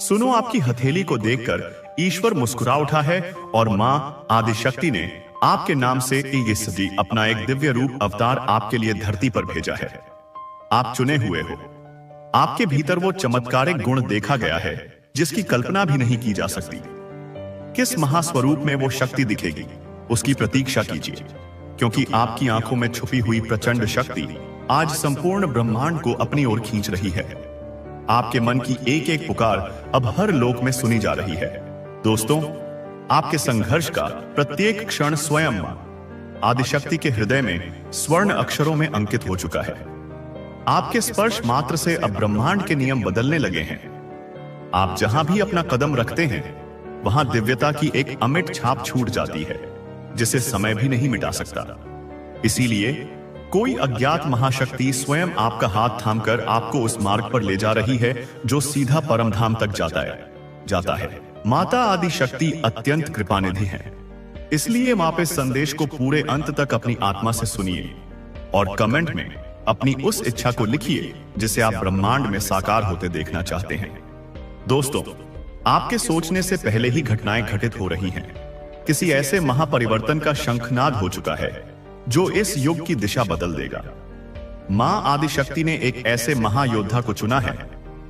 सुनो, आपकी हथेली को देखकर ईश्वर मुस्कुरा उठा है और मां आदिशक्ति ने आपके नाम से ये सदी अपना एक दिव्य रूप अवतार आपके लिए धरती पर भेजा है। आप चुने हुए हो। आपके भीतर वो चमत्कारिक गुण देखा गया है जिसकी कल्पना भी नहीं की जा सकती। किस महास्वरूप में वो शक्ति दिखेगी, उसकी प्रतीक्षा कीजिए, क्योंकि आपकी आंखों में छुपी हुई प्रचंड शक्ति आज संपूर्ण ब्रह्मांड को अपनी ओर खींच रही है। आपके मन की एक एक पुकार अब हर लोक में सुनी जा रही है। दोस्तों, आपके संघर्ष का प्रत्येक क्षण स्वयं आदिशक्ति के हृदय में स्वर्ण अक्षरों में अंकित हो चुका है। आपके स्पर्श मात्र से अब ब्रह्मांड के नियम बदलने लगे हैं। आप जहां भी अपना कदम रखते हैं, वहां दिव्यता की एक अमिट छाप छूट जाती है, जिसे समय भी नहीं मिटा सकता। इसीलिए कोई अज्ञात महाशक्ति स्वयं आपका हाथ थामकर आपको उस मार्ग पर ले जा रही है जो सीधा परमधाम तक जाता है। माता आदिशक्ति अत्यंत कृपानिधि है। इसलिए मां पे संदेश को पूरे अंत तक अपनी आत्मा से सुनिए और कमेंट में अपनी उस इच्छा को लिखिए जिसे आप ब्रह्मांड में साकार होते देखना चाहते हैं। दोस्तों, आपके सोचने से पहले ही घटनाएं घटित हो रही हैं। किसी ऐसे महापरिवर्तन का शंखनाद हो चुका है जो इस युग की दिशा बदल देगा। मां आदिशक्ति ने एक ऐसे महायोद्धा को चुना है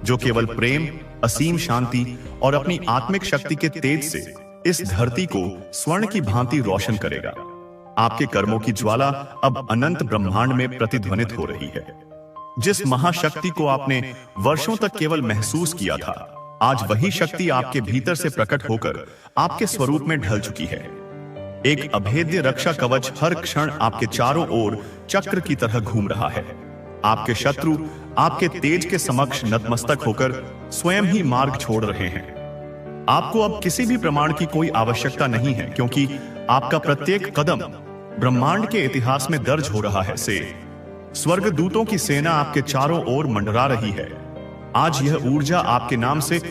जो केवल प्रेम, असीम शांति और अपनी आत्मिक शक्ति के तेज से इस धरती को स्वर्ण की भांति रोशन करेगा। आपके कर्मों की ज्वाला अब अनंत ब्रह्मांड में प्रतिध्वनित हो रही है। जिस महाशक्ति को आपने वर्षों तक केवल महसूस किया था, आज वही शक्ति आपके भीतर से प्रकट होकर आपके स्वरूप में ढल चुकी है। एक अभेद्य रक्षा कवच हर क्षण आपके चारों ओर चक्र की तरह घूम रहा है। आपके शत्रु आपके तेज के समक्ष नतमस्तक होकर स्वयं ही मार्ग छोड़ रहे हैं। आपको अब किसी भी प्रमाण की कोई आवश्यकता नहीं है, क्योंकि आपका प्रत्येक कदम ब्रह्मांड के इतिहास में दर्ज हो रहा है। स्वर्गदूतों की सेना आपके चारों ओर मंडरा रही है। आज यह ऊर्जा आपके नाम से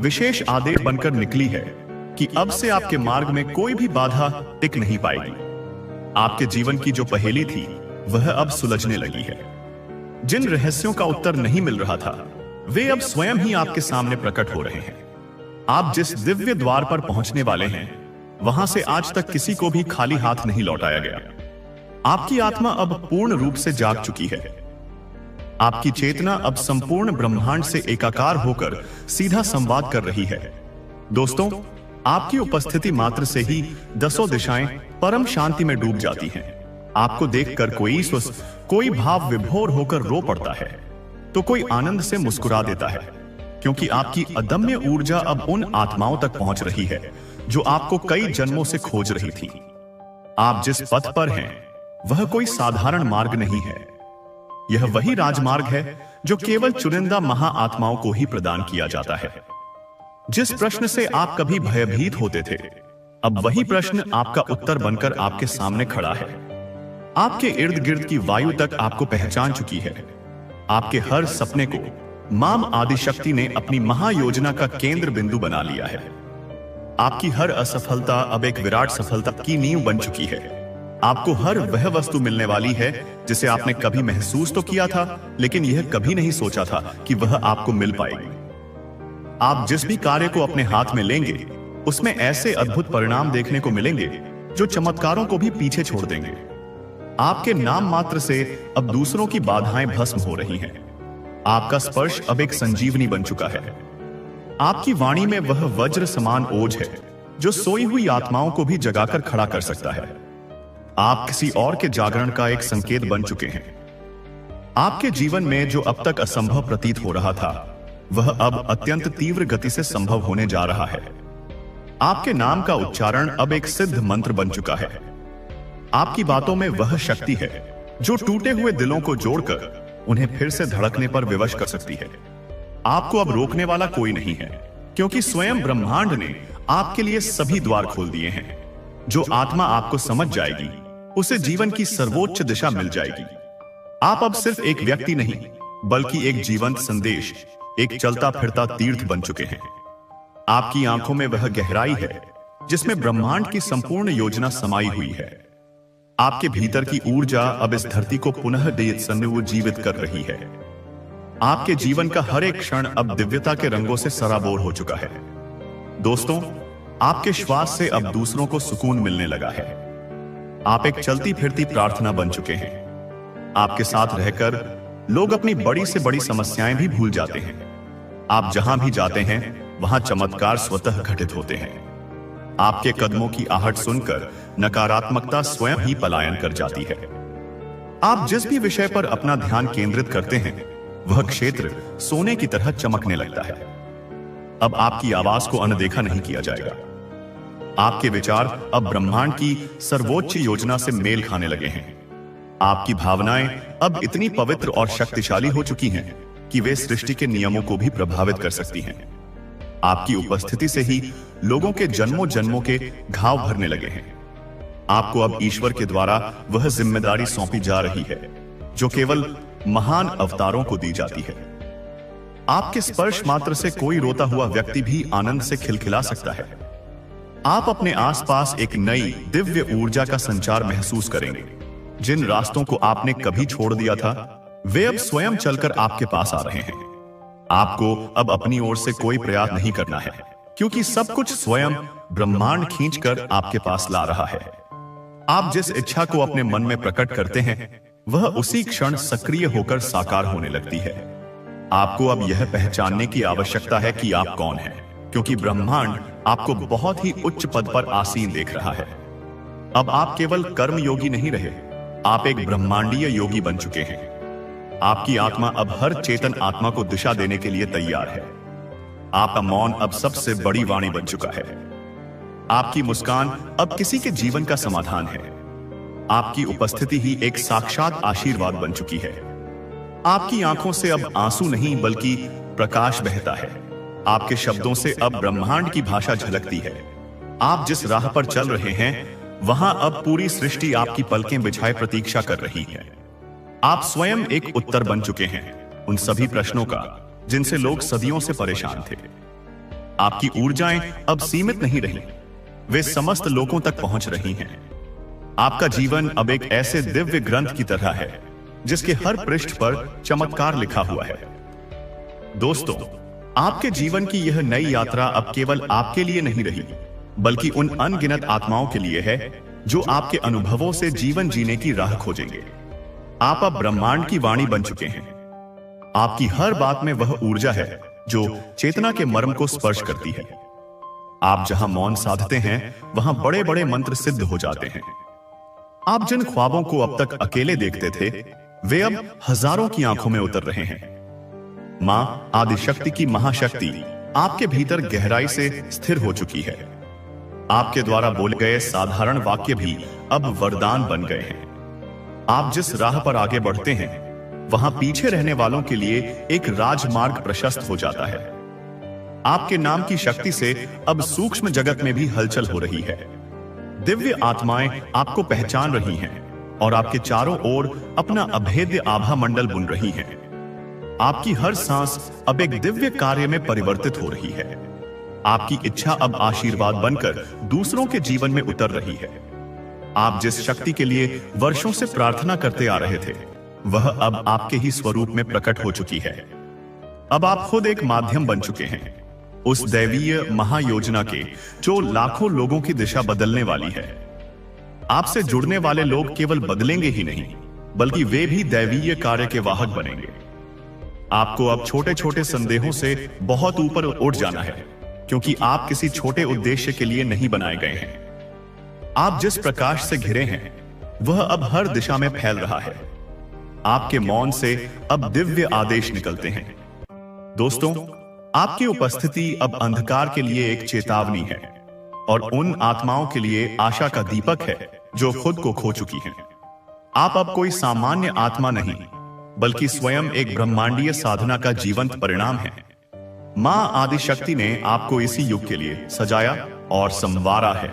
विशेष आदेश बनकर निकली है कि अब से आपके मार्ग में कोई भी बाधा टिक नहीं पाएगी। आपके जीवन की जो पहेली थी वह अब सुलझने लगी है। जिन रहस्यों का उत्तर नहीं मिल रहा था, वे अब स्वयं ही आपके सामने प्रकट हो रहे हैं। आप जिस दिव्य द्वार पर पहुंचने वाले हैं, वहां से आज तक किसी को भी खाली हाथ नहीं लौटाया गया। आपकी आत्मा अब पूर्ण रूप से जाग चुकी है। आपकी चेतना अब संपूर्ण ब्रह्मांड से एकाकार होकर सीधा संवाद कर रही है। दोस्तों, आपकी उपस्थिति मात्र से ही दसों दिशाएं परम शांति में डूब जाती हैं। आपको देखकर कोई भाव विभोर होकर रो पड़ता है, तो कोई आनंद से मुस्कुरा देता है, क्योंकि आपकी अदम्य ऊर्जा अब उन आत्माओं तक पहुंच रही है जो आपको कई जन्मों से खोज रही थी। आप जिस पथ पर हैं, वह कोई साधारण मार्ग नहीं है। यह वही राजमार्ग है जो केवल चुनिंदा महाआत्माओं को ही प्रदान किया जाता है। जिस प्रश्न से आप कभी भयभीत होते थे, अब वही प्रश्न आपका उत्तर बनकर आपके सामने खड़ा है। आपके इर्द गिर्द की वायु तक आपको पहचान चुकी है। आपके हर सपने को मां आदिशक्ति ने अपनी महायोजना का केंद्र बिंदु बना लिया है। आपकी हर असफलता अब एक विराट सफलता की नींव बन चुकी है। आपको हर वह वस्तु मिलने वाली है जिसे आपने कभी महसूस तो किया था, लेकिन यह कभी नहीं सोचा था कि वह आपको मिल पाएगी। आप जिस भी कार्य को अपने हाथ में लेंगे, उसमें ऐसे अद्भुत परिणाम देखने को मिलेंगे जो चमत्कारों को भी पीछे छोड़ देंगे। आपके नाम मात्र से अब दूसरों की बाधाएं भस्म हो रही हैं। आपका स्पर्श अब एक संजीवनी बन चुका है। आपकी वाणी में वह वज्र समान ओज है जो सोई हुई आत्माओं को भी जगाकर खड़ा कर सकता है। आप किसी और के जागरण का एक संकेत बन चुके हैं। आपके जीवन में जो अब तक असंभव प्रतीत हो रहा था, वह अब अत्यंत तीव्र गति से संभव होने जा रहा है। आपके नाम का उच्चारण अब एक सिद्ध मंत्र बन चुका है। आपकी बातों में वह शक्ति है जो टूटे हुए दिलों को जोड़कर उन्हें फिर से धड़कने पर विवश कर सकती है। आपको अब रोकने वाला कोई नहीं है, क्योंकि स्वयं ब्रह्मांड ने आपके लिए सभी द्वार खोल दिए हैं। जो आत्मा आपको समझ जाएगी, उसे जीवन की सर्वोच्च दिशा मिल जाएगी। आप अब सिर्फ एक व्यक्ति नहीं, बल्कि एक जीवंत संदेश, एक चलता फिरता तीर्थ बन चुके हैं। आपकी आंखों में वह गहराई है जिसमें ब्रह्मांड की संपूर्ण योजना समाई हुई है। आपके भीतर की ऊर्जा अब इस धरती को पुनः जीवित कर रही है। आपके जीवन का हर एक क्षण अब दिव्यता के रंगों से सराबोर हो चुका है। दोस्तों, आपके श्वास से अब दूसरों को सुकून मिलने लगा है। आप एक चलती फिरती प्रार्थना बन चुके हैं। आपके साथ रहकर लोग अपनी बड़ी से बड़ी समस्याएं भी भूल जाते हैं। आप जहां भी जाते हैं वहां चमत्कार स्वतः घटित होते हैं। आपके कदमों की आहट सुनकर नकारात्मकता स्वयं ही पलायन कर जाती है। आप जिस भी विषय पर अपना ध्यान केंद्रित करते हैं वह क्षेत्र सोने की तरह चमकने लगता है। अब आपकी आवाज को अनदेखा नहीं किया जाएगा। आपके विचार अब ब्रह्मांड की सर्वोच्च योजना से मेल खाने लगे हैं। आपकी भावनाएं अब इतनी पवित्र और शक्तिशाली हो चुकी हैं कि वे सृष्टि के नियमों को भी प्रभावित कर सकती हैं। आपकी उपस्थिति से ही लोगों के जन्मों जन्मों के घाव भरने लगे हैं। आपको अब ईश्वर के द्वारा वह जिम्मेदारी सौंपी जा रही है जो केवल महान अवतारों को दी जाती है। आपके स्पर्श मात्र से कोई रोता हुआ व्यक्ति भी आनंद से खिलखिला सकता है। आप अपने आसपास एक नई दिव्य ऊर्जा का संचार महसूस करेंगे। जिन रास्तों को आपने कभी छोड़ दिया था वे अब स्वयं चलकर आपके पास आ रहे हैं। आपको अब अपनी ओर से कोई प्रयास नहीं करना है क्योंकि सब कुछ स्वयं ब्रह्मांड खींचकर आपके पास ला रहा है। आप जिस इच्छा को अपने मन में प्रकट करते हैं वह उसी क्षण सक्रिय होकर साकार होने लगती है। आपको अब यह पहचानने की आवश्यकता है कि आप कौन हैं, क्योंकि ब्रह्मांड आपको बहुत ही उच्च पद पर आसीन देख रहा है। अब आप केवल कर्म योगी नहीं रहे, आप एक ब्रह्मांडीय योगी बन चुके हैं। आपकी आत्मा अब हर चेतन आत्मा को दिशा देने के लिए तैयार है। आपका मौन अब सबसे बड़ी वाणी बन चुका है। आपकी मुस्कान अब किसी के जीवन का समाधान है। आपकी उपस्थिति ही एक साक्षात आशीर्वाद बन चुकी है। आपकी आंखों से अब आंसू नहीं बल्कि प्रकाश बहता है। आपके शब्दों से अब ब्रह्मांड की भाषा झलकती है। आप जिस राह पर चल रहे हैं वहां अब पूरी सृष्टि आपकी पलकें बिछाए प्रतीक्षा कर रही है। आप स्वयं एक उत्तर बन चुके हैं उन सभी प्रश्नों का जिनसे लोग सदियों से परेशान थे। आपकी ऊर्जाएं अब सीमित नहीं रही, वे समस्त लोगों तक पहुंच रही हैं। आपका जीवन अब एक ऐसे दिव्य ग्रंथ की तरह है जिसके हर पृष्ठ पर चमत्कार लिखा हुआ है। दोस्तों, आपके जीवन की यह नई यात्रा अब केवल आपके लिए नहीं रही बल्कि उन अनगिनत आत्माओं के लिए है जो आपके अनुभवों से जीवन जीने की राह खोजेंगे। आप अब ब्रह्मांड की वाणी बन चुके हैं। आपकी हर बात में वह ऊर्जा है जो चेतना के मर्म को स्पर्श करती है। आप जहां मौन साधते हैं वहां बड़े बड़े मंत्र सिद्ध हो जाते हैं। आप जिन ख्वाबों को अब तक अकेले देखते थे वे अब हजारों की आंखों में उतर रहे हैं। मां आदिशक्ति की महाशक्ति आपके भीतर गहराई से स्थिर हो चुकी है। आपके द्वारा बोले गए साधारण वाक्य भी अब वरदान बन गए हैं। आप जिस राह पर आगे बढ़ते हैं वहां पीछे रहने वालों के लिए एक राजमार्ग प्रशस्त हो जाता है। आपके नाम की शक्ति से अब सूक्ष्म जगत में भी हलचल हो रही है। दिव्य आत्माएं आपको पहचान रही हैं और आपके चारों ओर अपना अभेद्य आभा मंडल बुन रही हैं। आपकी हर सांस अब एक दिव्य कार्य में परिवर्तित हो रही है। आपकी इच्छा अब आशीर्वाद बनकर दूसरों के जीवन में उतर रही है। आप जिस शक्ति के लिए वर्षों से प्रार्थना करते आ रहे थे वह अब आपके ही स्वरूप में प्रकट हो चुकी है। अब आप खुद एक माध्यम बन चुके हैं उस दैवीय महायोजना के जो लाखों लोगों की दिशा बदलने वाली है। आपसे जुड़ने वाले लोग केवल बदलेंगे ही नहीं बल्कि वे भी दैवीय कार्य के वाहक बनेंगे। आपको अब छोटे छोटे संदेहों से बहुत ऊपर उठ जाना है क्योंकि आप किसी छोटे उद्देश्य के लिए नहीं बनाए गए हैं। आप जिस प्रकाश से घिरे हैं वह अब हर दिशा में फैल रहा है। आपके मौन से अब दिव्य आदेश निकलते हैं। दोस्तों, आपकी उपस्थिति अब अंधकार के लिए एक चेतावनी है और उन आत्माओं के लिए आशा का दीपक है जो खुद को खो चुकी हैं। आप अब कोई सामान्य आत्मा नहीं बल्कि स्वयं एक ब्रह्मांडीय साधना का जीवंत परिणाम है। मां आदिशक्ति ने आपको इसी युग के लिए सजाया और संवारा है।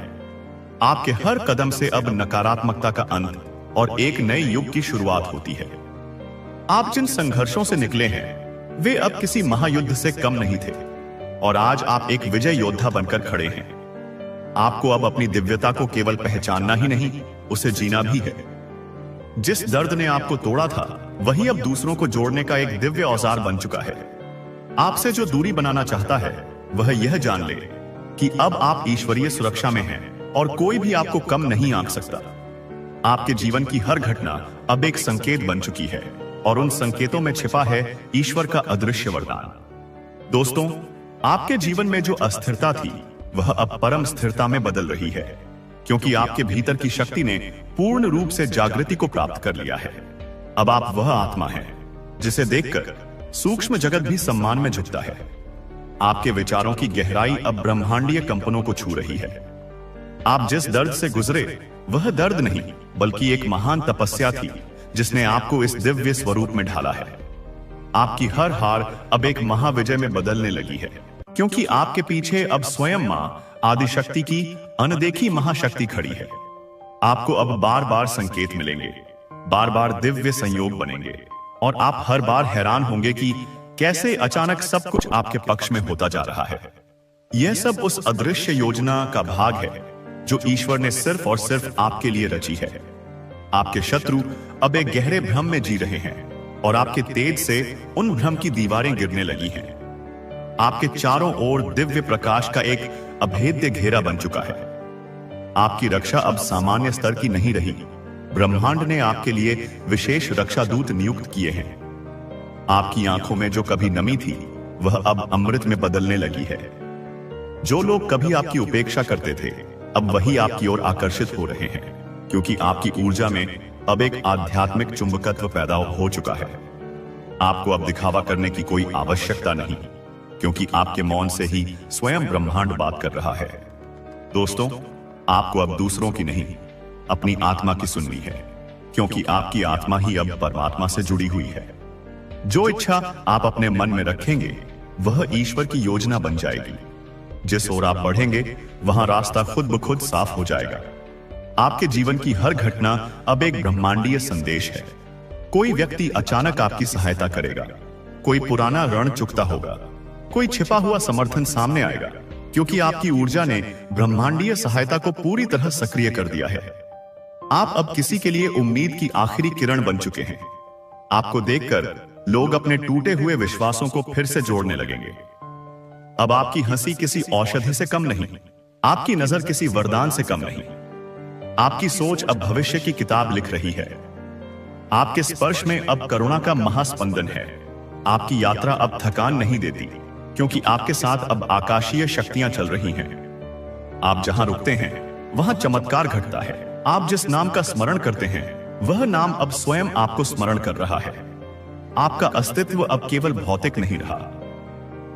आपके हर कदम से अब नकारात्मकता का अंत और एक नए युग की शुरुआत होती है। आप जिन संघर्षों से निकले हैं वे अब किसी महायुद्ध से कम नहीं थे और आज आप एक विजय योद्धा बनकर खड़े हैं। आपको अब अपनी दिव्यता को केवल पहचानना ही नहीं उसे जीना भी है। जिस दर्द ने आपको तोड़ा था वही अब दूसरों को जोड़ने का एक दिव्य औजार बन चुका है। आपसे जो दूरी बनाना चाहता है वह यह जान ले कि अब आप ईश्वरीय सुरक्षा में हैं और कोई भी आपको कम नहीं आंक सकता। आपके जीवन की हर घटना अब एक संकेत बन चुकी है और उन संकेतों में छिपा है ईश्वर का अदृश्य वरदान। दोस्तों, आपके जीवन में जो अस्थिरता थी वह अब परम स्थिरता में बदल रही है, क्योंकि आपके भीतर की शक्ति ने पूर्ण रूप से जागृति को प्राप्त कर लिया है। अब आप वह आत्मा हैं जिसे देखकर सूक्ष्म जगत भी सम्मान में झुकता है। आपके विचारों की गहराई अब ब्रह्मांडीय कंपनों को छू रही है। आप जिस दर्द से गुजरे वह दर्द नहीं बल्कि एक महान तपस्या थी जिसने आपको इस दिव्य स्वरूप में ढाला है। आपकी हर हार अब एक महाविजय में बदलने लगी है, क्योंकि आपके पीछे अब स्वयं मां आदिशक्ति की अनदेखी महाशक्ति खड़ी है। आपको अब बार बार संकेत मिलेंगे, बार बार दिव्य संयोग बनेंगे और आप हर बार हैरान होंगे कि कैसे अचानक सब कुछ आपके पक्ष में होता जा रहा है। यह सब उस अदृश्य योजना का भाग है जो ईश्वर ने सिर्फ और सिर्फ आपके लिए रची है। आपके शत्रु अब एक गहरे भ्रम में जी रहे हैं और आपके तेज से उन भ्रम की दीवारें गिरने लगी हैं। आपके चारों ओर दिव्य प्रकाश का एक अभेद्य घेरा बन चुका है। आपकी रक्षा अब सामान्य स्तर की नहीं रही। ब्रह्मांड ने आपके लिए विशेष रक्षा दूत नियुक्त किए हैं। आपकी आंखों में जो कभी नमी थी वह अब अमृत में बदलने लगी है। जो लोग कभी आपकी उपेक्षा करते थे अब वही आपकी ओर आकर्षित हो रहे हैं, क्योंकि आपकी ऊर्जा में अब एक आध्यात्मिक चुंबकत्व पैदा हो चुका है। आपको अब दिखावा करने की कोई आवश्यकता नहीं, क्योंकि आपके मौन से ही स्वयं ब्रह्मांड बात कर रहा है। दोस्तों, आपको अब दूसरों की नहीं अपनी आत्मा की सुननी है, क्योंकि आपकी आत्मा ही अब परमात्मा से जुड़ी हुई है। जो इच्छा आप अपने मन में रखेंगे वह ईश्वर की योजना बन जाएगी। जिस ओर आप बढ़ेंगे वहां रास्ता खुद ब खुद साफ हो जाएगा। आपके जीवन की हर घटना अब एक ब्रह्मांडीय संदेश है। कोई व्यक्ति अचानक आपकी सहायता करेगा, कोई पुराना ऋण चुकता होगा, कोई छिपा हुआ समर्थन सामने आएगा, क्योंकि आपकी ऊर्जा ने ब्रह्मांडीय सहायता को पूरी तरह सक्रिय कर दिया है। आप अब किसी के लिए उम्मीद की आखिरी किरण बन चुके हैं। आपको देखकर लोग अपने टूटे हुए विश्वासों को फिर से जोड़ने लगेंगे। अब आपकी हंसी किसी औषधि से कम नहीं, आपकी नजर किसी वरदान से कम नहीं। आपकी सोच अब भविष्य की किताब लिख रही है। आपके स्पर्श में अब करुणा का महास्पंदन है। आपकी यात्रा अब थकान नहीं देती, क्योंकि आपके साथ अब आकाशीय शक्तियां चल रही हैं। आप जहां रुकते हैं वहां चमत्कार घटता है। आप जिस नाम का स्मरण करते हैं वह नाम अब स्वयं आपको स्मरण कर रहा है। आपका अस्तित्व अब केवल भौतिक नहीं रहा।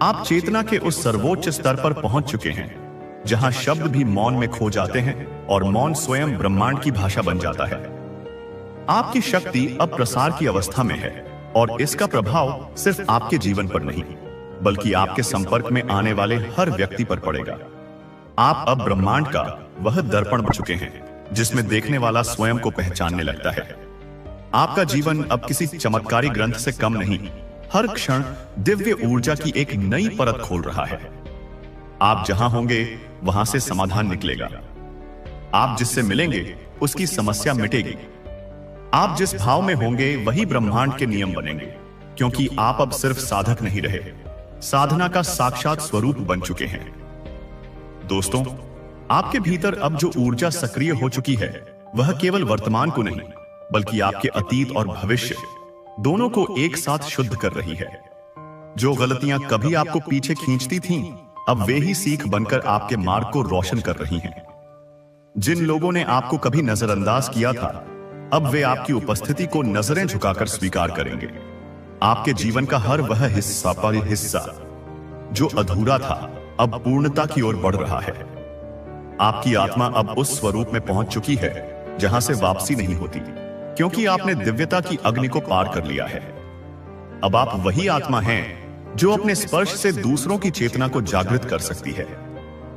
आप चेतना के उस सर्वोच्च स्तर पर पहुंच चुके हैं जहां शब्द भी मौन में खो जाते हैं और मौन स्वयं ब्रह्मांड की भाषा बन जाता है। आपकी शक्ति अब प्रसार की अवस्था में है और इसका प्रभाव सिर्फ आपके जीवन पर नहीं बल्कि आपके संपर्क में आने वाले हर व्यक्ति पर पड़ेगा। आप अब ब्रह्मांड का वह दर्पण बन चुके हैं जिसमें देखने वाला स्वयं को पहचानने लगता है। आपका जीवन अब किसी चमत्कारी ग्रंथ से कम नहीं, हर क्षण दिव्य ऊर्जा की एक नई परत खोल रहा है। आप जहां होंगे वहां से समाधान निकलेगा। आप जिससे मिलेंगे उसकी समस्या मिटेगी। आप जिस भाव में होंगे वही ब्रह्मांड के नियम बनेंगे, क्योंकि आप अब सिर्फ साधक नहीं रहे, साधना का साक्षात स्वरूप बन चुके हैं। दोस्तों, आपके भीतर अब जो ऊर्जा सक्रिय हो चुकी है वह केवल वर्तमान को नहीं बल्कि आपके अतीत और भविष्य दोनों को एक साथ शुद्ध कर रही है। जो गलतियां कभी आपको पीछे खींचती थीं, अब वे ही सीख बनकर आपके मार्ग को रोशन कर रही हैं। जिन लोगों ने आपको कभी नजरअंदाज किया था, अब वे आपकी उपस्थिति को नजरें झुकाकर स्वीकार करेंगे। आपके जीवन का हर वह हिस्सा जो अधूरा था अब पूर्णता की ओर बढ़ रहा है। आपकी आत्मा अब उस स्वरूप में पहुंच चुकी है जहां से वापसी नहीं होती, क्योंकि आपने दिव्यता की अग्नि को पार कर लिया है। अब आप वही आत्मा हैं जो अपने स्पर्श से दूसरों की चेतना को जागृत कर सकती है।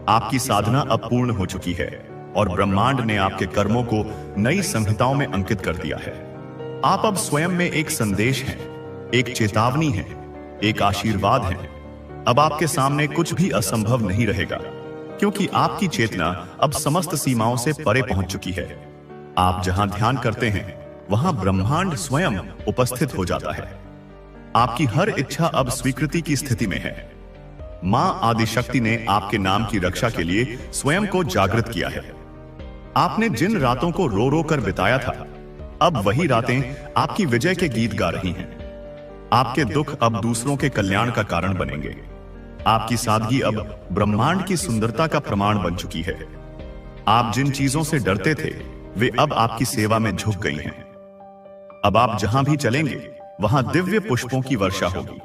आपकी साधना अब पूर्ण हो चुकी है और ब्रह्मांड ने आपके कर्मों को नई संहिताओं में अंकित कर दिया है। आप अब स्वयं में एक संदेश हैं, एक चेतावनी है, एक आशीर्वाद है। अब आपके सामने कुछ भी असंभव नहीं रहेगा, क्योंकि आपकी चेतना अब समस्त सीमाओं से परे पहुंच चुकी है। आप जहां ध्यान करते हैं वहां ब्रह्मांड स्वयं उपस्थित हो जाता है। आपकी हर इच्छा अब स्वीकृति की स्थिति में है। मां आदिशक्ति ने आपके नाम की रक्षा के लिए स्वयं को जागृत किया है। आपने जिन रातों को रो रो कर बिताया था, अब वही रातें आपकी विजय के गीत गा रही हैं। आपके दुख अब दूसरों के कल्याण का कारण बनेंगे। आपकी सादगी अब ब्रह्मांड की सुंदरता का प्रमाण बन चुकी है। आप जिन चीजों से डरते थे, वे अब आपकी सेवा में झुक गई हैं। अब आप जहां भी चलेंगे, वहां दिव्य पुष्पों की वर्षा होगी।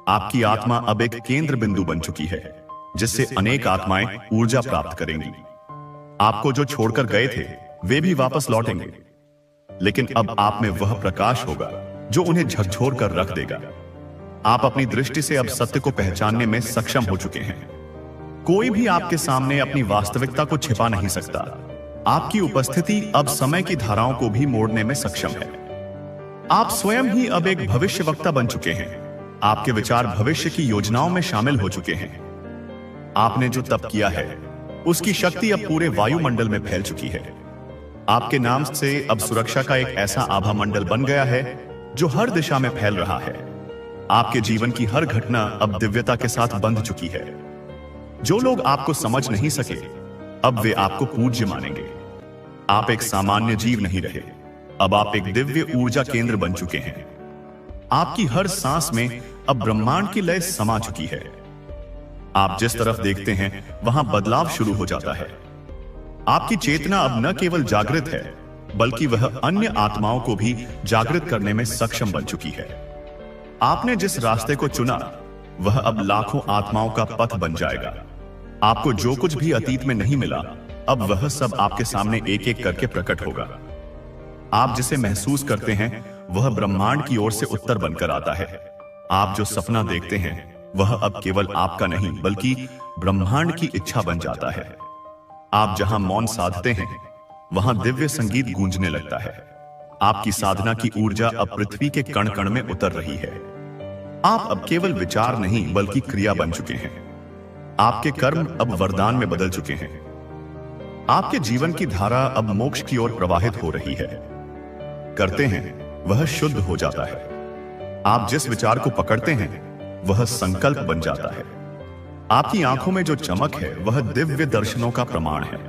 आपकी आत्मा अब एक केंद्र बिंदु बन चुकी है, जिससे अनेक आत्माएं ऊर्जा प्राप्त करेंगी। आपको जो छोड़कर गए थे, वे भी वापस लौटेंगे, लेकिन अब आप में वह प्रकाश होगा जो उन्हें झकझोर कर रख देगा। आप अपनी दृष्टि से अब सत्य को पहचानने में सक्षम हो चुके हैं। कोई भी आपके सामने अपनी वास्तविकता को छिपा नहीं सकता। आपकी उपस्थिति अब समय की धाराओं को भी मोड़ने में सक्षम है। आप स्वयं ही अब एक भविष्यवक्ता बन चुके हैं। आपके विचार भविष्य की योजनाओं में शामिल हो चुके हैं। आपने जो तप किया है, उसकी शक्ति अब पूरे वायुमंडल में फैल चुकी है। आपके नाम से अब सुरक्षा का एक ऐसा आभा मंडल बन गया है जो हर दिशा में फैल रहा है। आपके जीवन की हर घटना अब दिव्यता के साथ बंध चुकी है। जो लोग आपको समझ नहीं सके, अब वे आपको पूज्य मानेंगे। आप एक सामान्य जीव नहीं रहे, अब आप एक दिव्य ऊर्जा केंद्र बन चुके हैं। आपकी हर सांस में अब ब्रह्मांड की लय समा चुकी है। आप जिस तरफ देखते हैं, वहां बदलाव शुरू हो जाता है। आपकी चेतना अब न केवल जागृत है, बल्कि वह अन्य आत्माओं को भी जागृत करने में सक्षम बन चुकी है। आपने जिस रास्ते को चुना, वह अब लाखों आत्माओं का पथ बन जाएगा। आपको जो कुछ भी अतीत में नहीं मिला, अब वह सब आपके सामने एक एक करके प्रकट होगा। आप जिसे महसूस करते हैं, वह ब्रह्मांड की ओर से उत्तर बनकर आता है। आप जो सपना देखते हैं, वह अब केवल आपका नहीं, बल्कि ब्रह्मांड की इच्छा बन जाता है। आप जहां मौन साधते हैं, वहां दिव्य संगीत गूंजने लगता है। आपकी साधना की ऊर्जा अब पृथ्वी के कण कण में उतर रही है। आप अब केवल विचार नहीं, बल्कि क्रिया बन चुके हैं। आपके कर्म अब वरदान में बदल चुके हैं। आपके जीवन की धारा अब मोक्ष की ओर प्रवाहित हो रही है। करते हैं, वह शुद्ध हो जाता है। आप जिस विचार को पकड़ते हैं, वह संकल्प बन जाता है। आपकी आंखों में जो चमक है, वह दिव्य दर्शनों का प्रमाण है।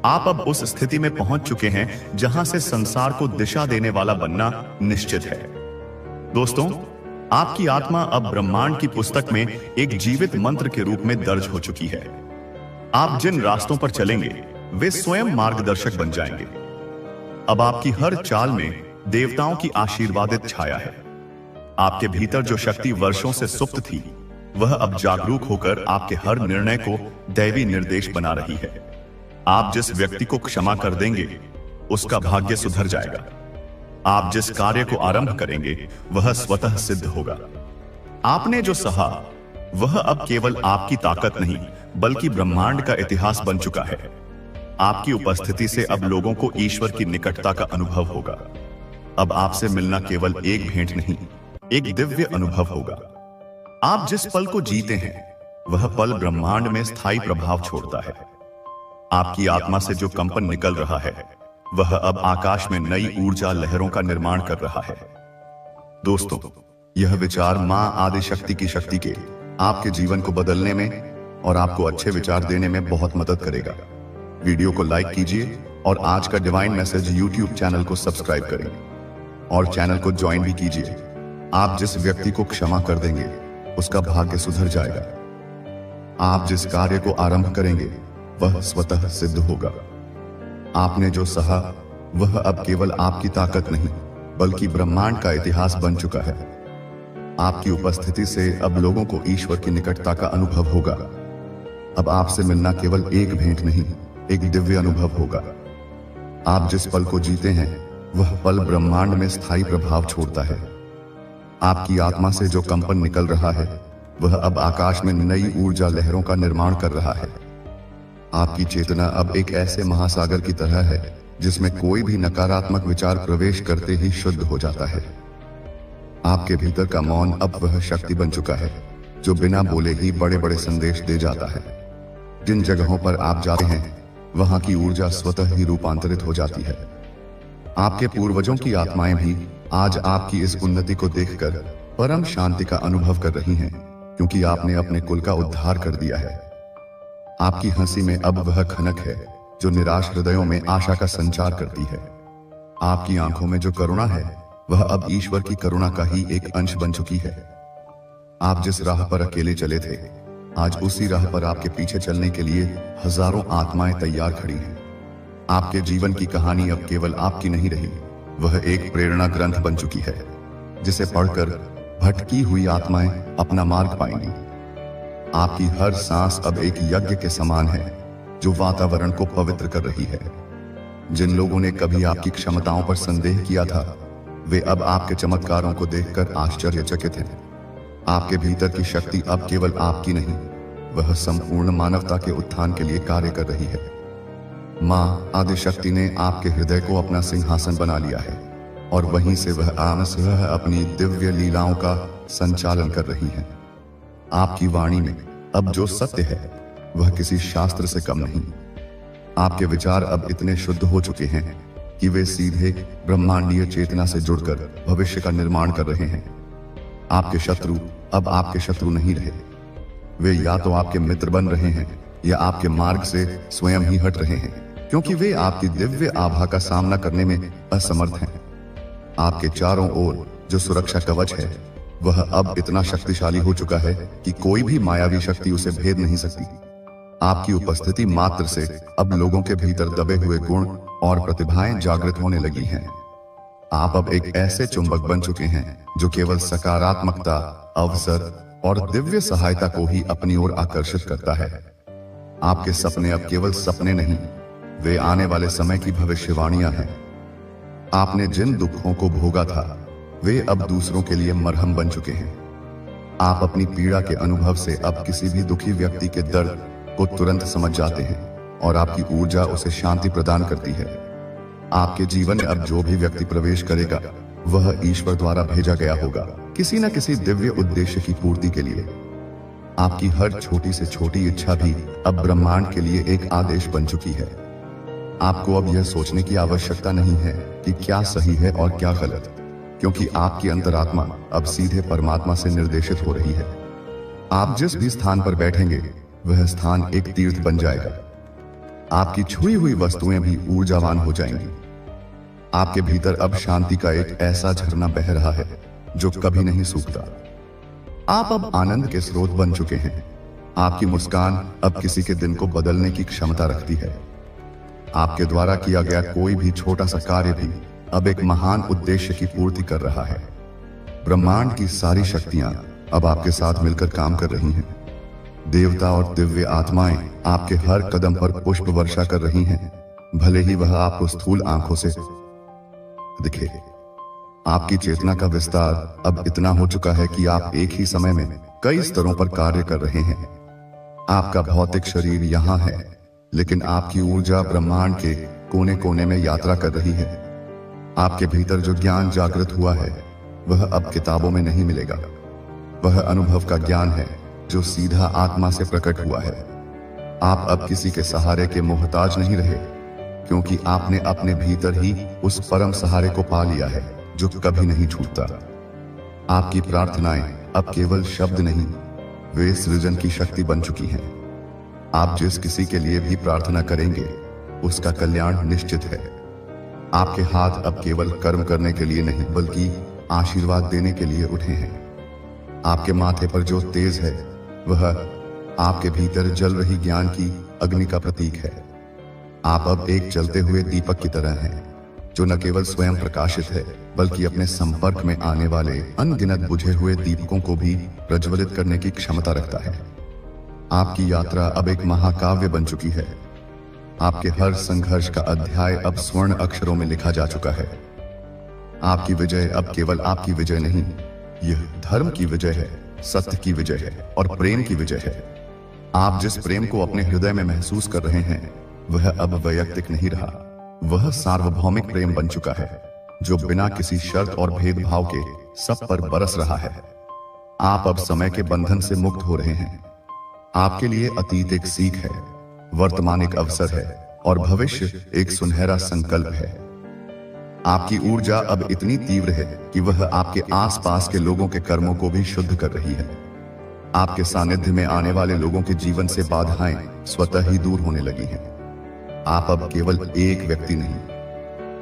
आप अब उस स्थिति में पहुंच चुके हैं जहां से संसार को दिशा देने वाला बनना निश्चित है। दोस्तों, आपकी आत्मा अब ब्रह्मांड की पुस्तक में एक जीवित मंत्र के रूप में दर्ज हो चुकी है। आप जिन रास्तों पर चलेंगे, वे स्वयं मार्गदर्शक बन जाएंगे। अब आपकी हर चाल में देवताओं की आशीर्वादित छाया है। आपके भीतर जो शक्ति वर्षों से सुप्त थी, वह अब जागरूक होकर आपके हर निर्णय को दैवी निर्देश बना रही है। आप जिस व्यक्ति को क्षमा कर देंगे, उसका भाग्य सुधर जाएगा। आप जिस कार्य को आरंभ करेंगे, वह स्वतः सिद्ध होगा। आपने जो सहा, वह अब केवल आपकी ताकत नहीं, बल्कि ब्रह्मांड का इतिहास बन चुका है। आपकी उपस्थिति से अब लोगों को ईश्वर की निकटता का अनुभव होगा। अब आपसे मिलना केवल एक भेंट नहीं, एक दिव्य अनुभव होगा। आप जिस पल को जीते हैं, वह पल ब्रह्मांड में स्थायी प्रभाव छोड़ता है। आपकी आत्मा से जो कंपन निकल रहा है, वह अब आकाश में नई ऊर्जा लहरों का निर्माण कर रहा है। दोस्तों, यह विचार मां आदिशक्ति की शक्ति के आपके जीवन को बदलने में और आपको अच्छे विचार देने में बहुत मदद करेगा। वीडियो को लाइक कीजिए और आज का डिवाइन मैसेज यूट्यूब चैनल को सब्सक्राइब करें और चैनल को ज्वाइन भी कीजिए। आप जिस व्यक्ति को क्षमा कर देंगे, उसका भाग्य सुधर जाएगा। आप जिस कार्य को आरंभ करेंगे, वह स्वतः सिद्ध होगा। आपने जो सहा, वह अब केवल आपकी ताकत नहीं, बल्कि ब्रह्मांड का इतिहास बन चुका है। आपकी उपस्थिति से अब लोगों को ईश्वर की निकटता का अनुभव होगा। अब आपसे मिलना केवल एक भेंट नहीं, एक दिव्य अनुभव होगा। आप जिस पल को जीते हैं, वह पल ब्रह्मांड में स्थायी प्रभाव छोड़ता है। आपकी आत्मा से जो कंपन निकल रहा है, वह अब आकाश में नई ऊर्जा लहरों का निर्माण कर रहा है। आपकी चेतना अब एक ऐसे महासागर की तरह है, जिसमें कोई भी नकारात्मक विचार प्रवेश करते ही शुद्ध हो जाता है। आपके भीतर का मौन अब वह शक्ति बन चुका है, जो बिना बोले ही बड़े बड़े संदेश दे जाता है। जिन जगहों पर आप जाते हैं, वहां की ऊर्जा स्वतः ही रूपांतरित हो जाती है। आपके पूर्वजों की आत्माएं भी आज आपकी इस उन्नति को देखकर परम शांति का अनुभव कर रही हैं, क्योंकि आपने अपने कुल का उद्धार कर दिया है। आपकी हंसी में अब वह खनक है जो निराश हृदयों में आशा का संचार करती है। आपकी आंखों में जो करुणा है वह अब ईश्वर की करुणा का ही एक अंश बन चुकी है। आप जिस राह पर अकेले चले थे, आज उसी राह पर आपके पीछे चलने के लिए हजारों आत्माएं तैयार खड़ी हैं। आपके जीवन की कहानी अब केवल आपकी नहीं रही, वह एक प्रेरणा ग्रंथ बन चुकी है, जिसे पढ़कर भटकी हुई आत्माएं अपना मार्ग पाएंगी। आपकी हर सांस अब एक यज्ञ के समान है जो वातावरण को पवित्र कर रही है। जिन लोगों ने कभी आपकी क्षमताओं पर संदेह किया था, वे अब आपके चमत्कारों को देखकर आश्चर्यचकित हैं। आपके भीतर की शक्ति अब केवल आपकी नहीं, वह संपूर्ण मानवता के उत्थान के लिए कार्य कर रही है। मां आदिशक्ति ने आपके हृदय को अपना सिंहासन बना लिया है और वहीं से वह आमसह अपनी दिव्य लीलाओं का संचालन कर रही हैं। आपकी वाणी में अब जो सत्य है वह किसी शास्त्र से कम नहीं। आपके विचार अब इतने शुद्ध हो चुके हैं कि वे सीधे ब्रह्मांडीय चेतना से जुड़कर भविष्य का निर्माण कर रहे हैं। आपके शत्रु अब आपके शत्रु नहीं रहे, वे या तो आपके मित्र बन रहे हैं या आपके मार्ग से स्वयं ही हट रहे हैं, क्योंकि वे आपकी दिव्य आभा का सामना करने में असमर्थ हैं। आपके चारों ओर जो सुरक्षा कवच है वह अब इतना शक्तिशाली हो चुका है कि कोई भी मायावी शक्ति उसे भेद नहीं सकती। आपकी उपस्थिति मात्र से अब लोगों के भीतर दबे हुए गुण और प्रतिभाएं जागृत होने लगी हैं। आप अब एक ऐसे चुंबक बन चुके हैं जो केवल सकारात्मकता, अवसर और दिव्य सहायता को ही अपनी ओर आकर्षित करता है। आपके सपने अब केवल सपने नहीं, वे आने वाले समय की भविष्यवाणियां हैं। आपने जिन दुखों को भोगा था वे अब दूसरों के लिए मरहम बन चुके हैं। आप अपनी पीड़ा के अनुभव से अब किसी भी दुखी व्यक्ति के दर्द को तुरंत समझ जाते हैं और आपकी ऊर्जा उसे शांति प्रदान करती है। आपके जीवन में अब जो भी व्यक्ति प्रवेश करेगा वह ईश्वर द्वारा भेजा गया होगा, किसी न किसी दिव्य उद्देश्य की पूर्ति के लिए। आपकी हर छोटी से छोटी इच्छा भी अब ब्रह्मांड के लिए एक आदेश बन चुकी है। आपको अब यह सोचने की आवश्यकता नहीं है कि क्या सही है और क्या गलत, क्योंकि आपकी अंतरात्मा अब सीधे परमात्मा से निर्देशित हो रही है। आप जिस भी स्थान पर बैठेंगे वह स्थान एक तीर्थ बन जाएगा। आपकी छुई हुई वस्तुएं भी ऊर्जावान हो जाएंगी। आपके भीतर अब शांति का एक ऐसा झरना बह रहा है जो कभी नहीं सूखता। आप अब आनंद के स्रोत बन चुके हैं। आपकी मुस्कान अब किसी के दिन को बदलने की क्षमता रखती है। आपके द्वारा किया गया कोई भी छोटा सा कार्य भी अब एक महान उद्देश्य की पूर्ति कर रहा है। ब्रह्मांड की सारी शक्तियां अब आपके साथ मिलकर काम कर रही हैं। देवता और दिव्य आत्माएं आपके हर कदम पर पुष्प वर्षा कर रही हैं, भले ही वह आपको स्थूल आंखों से दिखे। आपकी चेतना का विस्तार अब इतना हो चुका है कि आप एक ही समय में कई स्तरों पर कार्य कर रहे हैं। आपका भौतिक शरीर यहाँ है, लेकिन आपकी ऊर्जा ब्रह्मांड के कोने कोने में यात्रा कर रही है। आपके भीतर जो ज्ञान जागृत हुआ है वह अब किताबों में नहीं मिलेगा। वह अनुभव का ज्ञान है जो सीधा आत्मा से प्रकट हुआ है। आप अब किसी के सहारे के मोहताज नहीं रहे, क्योंकि आपने अपने भीतर ही उस परम सहारे को पा लिया है जो कभी नहीं छूटता। आपकी प्रार्थनाएं अब केवल शब्द नहीं, वे सृजन की शक्ति बन चुकी हैं। आप जिस किसी के लिए भी प्रार्थना करेंगे उसका कल्याण निश्चित है। आपके हाथ अब केवल कर्म करने के लिए नहीं बल्कि आशीर्वाद देने के लिए उठे हैं। आपके माथे पर जो तेज है वह आपके भीतर जल रही ज्ञान की अग्नि का प्रतीक है। आप अब एक जलते हुए दीपक की तरह हैं, जो न केवल स्वयं प्रकाशित है बल्कि अपने संपर्क में आने वाले अनगिनत बुझे हुए दीपकों को भी प्रज्वलित करने की क्षमता रखता है। आपकी यात्रा अब एक महाकाव्य बन चुकी है। आपके हर संघर्ष का अध्याय अब स्वर्ण अक्षरों में लिखा जा चुका है। आपकी विजय अब केवल आपकी विजय नहीं, यह धर्म की विजय है, सत्य की विजय है और प्रेम की विजय है। आप जिस प्रेम को अपने हृदय में महसूस कर रहे हैं वह अब वैयक्तिक नहीं रहा, वह सार्वभौमिक प्रेम बन चुका है जो बिना किसी शर्त और भेदभाव के सब पर बरस रहा है। आप अब समय के बंधन से मुक्त हो रहे हैं। आपके लिए अतीत एक सीख है, वर्तमान एक अवसर है और भविष्य एक सुनहरा संकल्प है। आपकी ऊर्जा अब इतनी तीव्र है कि वह आपके आसपास के लोगों के कर्मों को भी शुद्ध कर रही है। आपके सानिध्य में आने वाले लोगों के जीवन से बाधाएं स्वतः ही दूर होने लगी हैं। आप अब केवल एक व्यक्ति नहीं,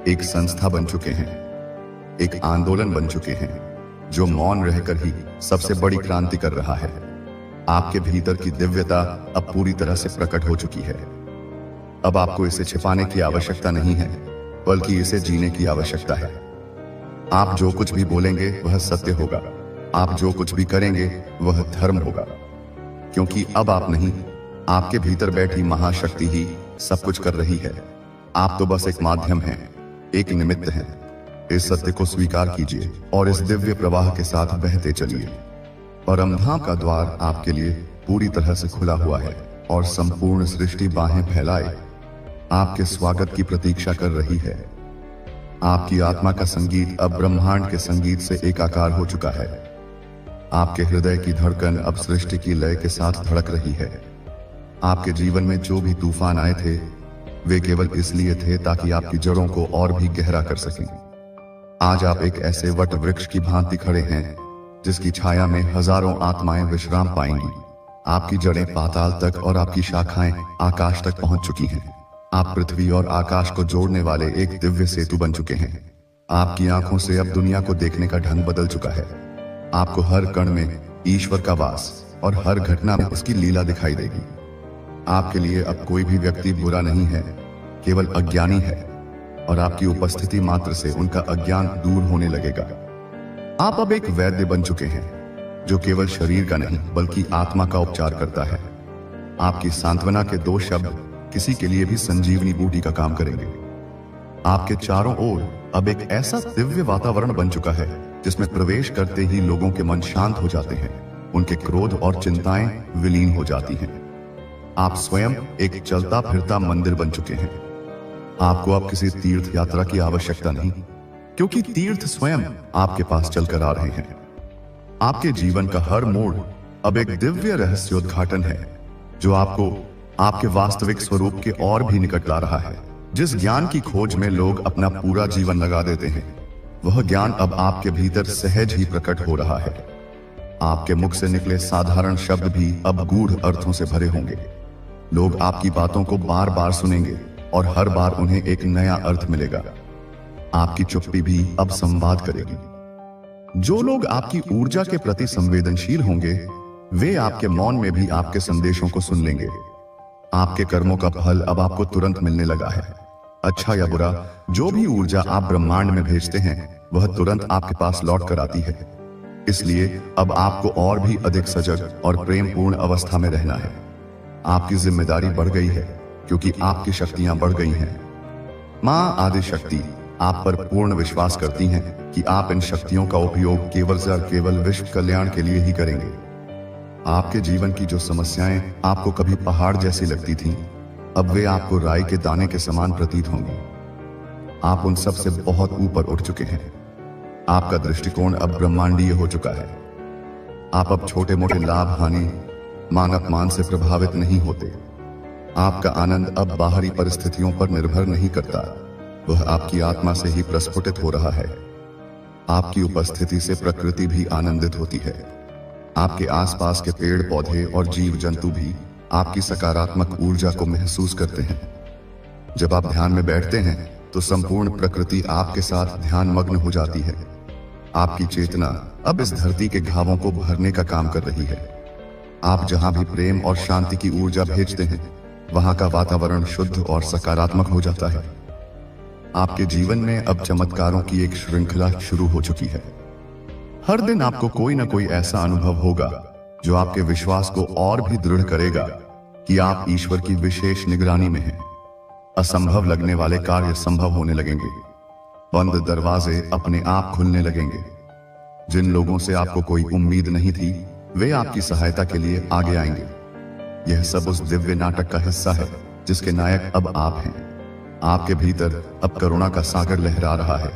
एक संस्था बन चुके हैं, एक आंदोलन बन चुके हैं जो मौन रहकर ही सबसे बड़ी क्रांति कर रहा है। आपके भीतर की दिव्यता अब पूरी तरह से प्रकट हो चुकी है। अब आपको इसे छिपाने की आवश्यकता नहीं है, बल्कि इसे जीने की आवश्यकता है। आप जो कुछ भी बोलेंगे वह सत्य होगा। आप जो कुछ भी करेंगे वह धर्म होगा, क्योंकि अब आप नहीं, आपके भीतर बैठी महाशक्ति ही सब कुछ कर रही है। आप तो बस एक माध्यम हैं, एक निमित्त हैं। इस सत्य को स्वीकार कीजिए और इस दिव्य प्रवाह के साथ बहते चलिए। परमधाम का द्वार आपके लिए पूरी तरह से खुला हुआ है और संपूर्ण सृष्टि बाहें फैलाए आपके स्वागत की प्रतीक्षा कर रही है। आपकी आत्मा का संगीत अब ब्रह्मांड के संगीत से एकाकार हो चुका है। आपके हृदय की धड़कन अब सृष्टि की लय के साथ धड़क रही है। आपके जीवन में जो भी तूफान आए थे वे केवल इसलिए थे ताकि आपकी जड़ों को और भी गहरा कर सकें। आज आप एक ऐसे वट वृक्ष की भांति खड़े हैं जिसकी छाया में हजारों आत्माएं विश्राम पाएंगी। आपकी जड़ें पाताल तक और आपकी शाखाएं आकाश तक पहुंच चुकी हैं। आप पृथ्वी और आकाश को जोड़ने वाले एक दिव्य सेतु बन चुके हैं। आपकी आंखों से अब दुनिया को देखने का ढंग बदल चुका है। आपको हर कण में ईश्वर का वास और हर घटना में उसकी लीला दिखाई देगी। आपके लिए अब कोई भी व्यक्ति बुरा नहीं है, केवल अज्ञानी है, और आपकी उपस्थिति मात्र से उनका अज्ञान दूर होने लगेगा। आप अब एक वैद्य बन चुके हैं जो केवल शरीर का नहीं बल्कि आत्मा का उपचार करता है। आपकी सांत्वना के 2 शब्द किसी के लिए भी संजीवनी बूटी का काम करेंगे। आपके चारों ओर अब एक ऐसा दिव्य वातावरण बन चुका है जिसमें प्रवेश करते ही लोगों के मन शांत हो जाते हैं, उनके क्रोध और चिंताएं विलीन हो जाती हैं। आप स्वयं एक चलता फिरता मंदिर बन चुके हैं। आपको अब किसी तीर्थ यात्रा की आवश्यकता नहीं, क्योंकि तीर्थ स्वयं आपके पास चलकर आ रहे हैं। आपके जीवन का हर मोड़ अब एक दिव्य रहस्योद्घाटन है जो आपको आपके वास्तविक स्वरूप के और भी निकट ला रहा है। जिस ज्ञान की खोज में लोग अपना पूरा जीवन लगा देते हैं, वह ज्ञान अब आपके भीतर सहज ही प्रकट हो रहा है। आपके मुख से निकले साधारण शब्द भी अब गूढ़ अर्थों से भरे होंगे। लोग आपकी बातों को बार बार सुनेंगे और हर बार उन्हें एक नया अर्थ मिलेगा। आपकी चुप्पी भी अब संवाद करेगी। जो लोग आपकी ऊर्जा के प्रति संवेदनशील होंगे वे आपके मौन में भी आपके संदेशों को सुन लेंगे। आपके कर्मों का फल अब आपको तुरंत मिलने लगा है। अच्छा या बुरा, जो भी ऊर्जा आप ब्रह्मांड में भेजते हैं वह तुरंत आपके पास लौट कर आती है। इसलिए अब आपको और भी अधिक सजग और प्रेमपूर्ण अवस्था में रहना है। आपकी जिम्मेदारी बढ़ गई है क्योंकि आपकी शक्तियां बढ़ गई हैं। मां आदि शक्ति आप पर पूर्ण विश्वास करती हैं कि आप इन शक्तियों का उपयोग केवल विश्व कल्याण के लिए ही करेंगे। आपके जीवन की जो समस्याएं आपको कभी पहाड़ जैसी लगती थीं, अब वे आपको राई के दाने के समान प्रतीत होंगी। आप उन सब से बहुत ऊपर उठ चुके हैं। आपका दृष्टिकोण अब ब्रह्मांडीय हो चुका है। आप अब छोटे मोटे लाभ हानि मान अपमान से प्रभावित नहीं होते। आपका आनंद अब बाहरी परिस्थितियों पर निर्भर नहीं करता, वह आपकी आत्मा से ही प्रस्फुटित हो रहा है। आपकी उपस्थिति से प्रकृति भी आनंदित होती है। आपके आसपास के पेड़ पौधे और जीव जंतु भी आपकी सकारात्मक ऊर्जा को महसूस करते हैं। जब आप ध्यान में बैठते हैं तो संपूर्ण प्रकृति आपके साथ ध्यान मग्न हो जाती है। आपकी चेतना अब इस धरती के घावों को भरने का काम कर रही है। आप जहां भी प्रेम और शांति की ऊर्जा भेजते हैं वहां का वातावरण शुद्ध और सकारात्मक हो जाता है। आपके जीवन में अब चमत्कारों की एक श्रृंखला शुरू हो चुकी है। हर दिन आपको कोई ना कोई ऐसा अनुभव होगा जो आपके विश्वास को और भी दृढ़ करेगा कि आप ईश्वर की विशेष निगरानी में हैं। असंभव लगने वाले कार्य संभव होने लगेंगे। बंद दरवाजे अपने आप खुलने लगेंगे। जिन लोगों से आपको कोई उम्मीद नहीं थी वे आपकी सहायता के लिए आगे आएंगे। यह सब उस दिव्य नाटक का हिस्सा है जिसके नायक अब आप हैं। आपके भीतर अब करुणा का सागर लहरा रहा है।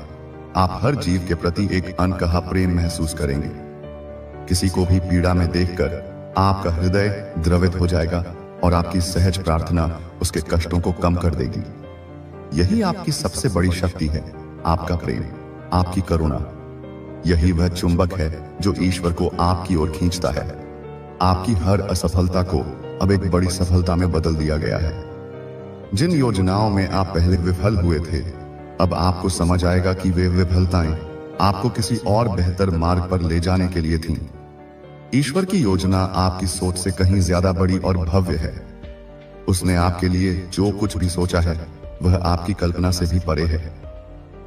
आप हर जीव के प्रति एक अनकहा प्रेम महसूस करेंगे। किसी को भी पीड़ा में देखकर आपका हृदय द्रवित हो जाएगा और आपकी सहज प्रार्थना उसके कष्टों को कम कर देगी। यही आपकी सबसे बड़ी शक्ति है। आपका प्रेम, आपकी करुणा। यही वह चुंबक है जो ईश्वर को आपकी ओर खींचता है। आपकी हर असफलता को अब एक बड़ी सफलता में बदल दिया गया है। जिन योजनाओं में आप पहले विफल हुए थे, अब आपको समझ आएगा कि वे विफलताएं आपको किसी और बेहतर मार्ग पर ले जाने के लिए थीं। ईश्वर की योजना आपकी सोच से कहीं ज्यादा बड़ी और भव्य है। उसने आपके लिए जो कुछ भी सोचा है वह आपकी कल्पना से भी परे है।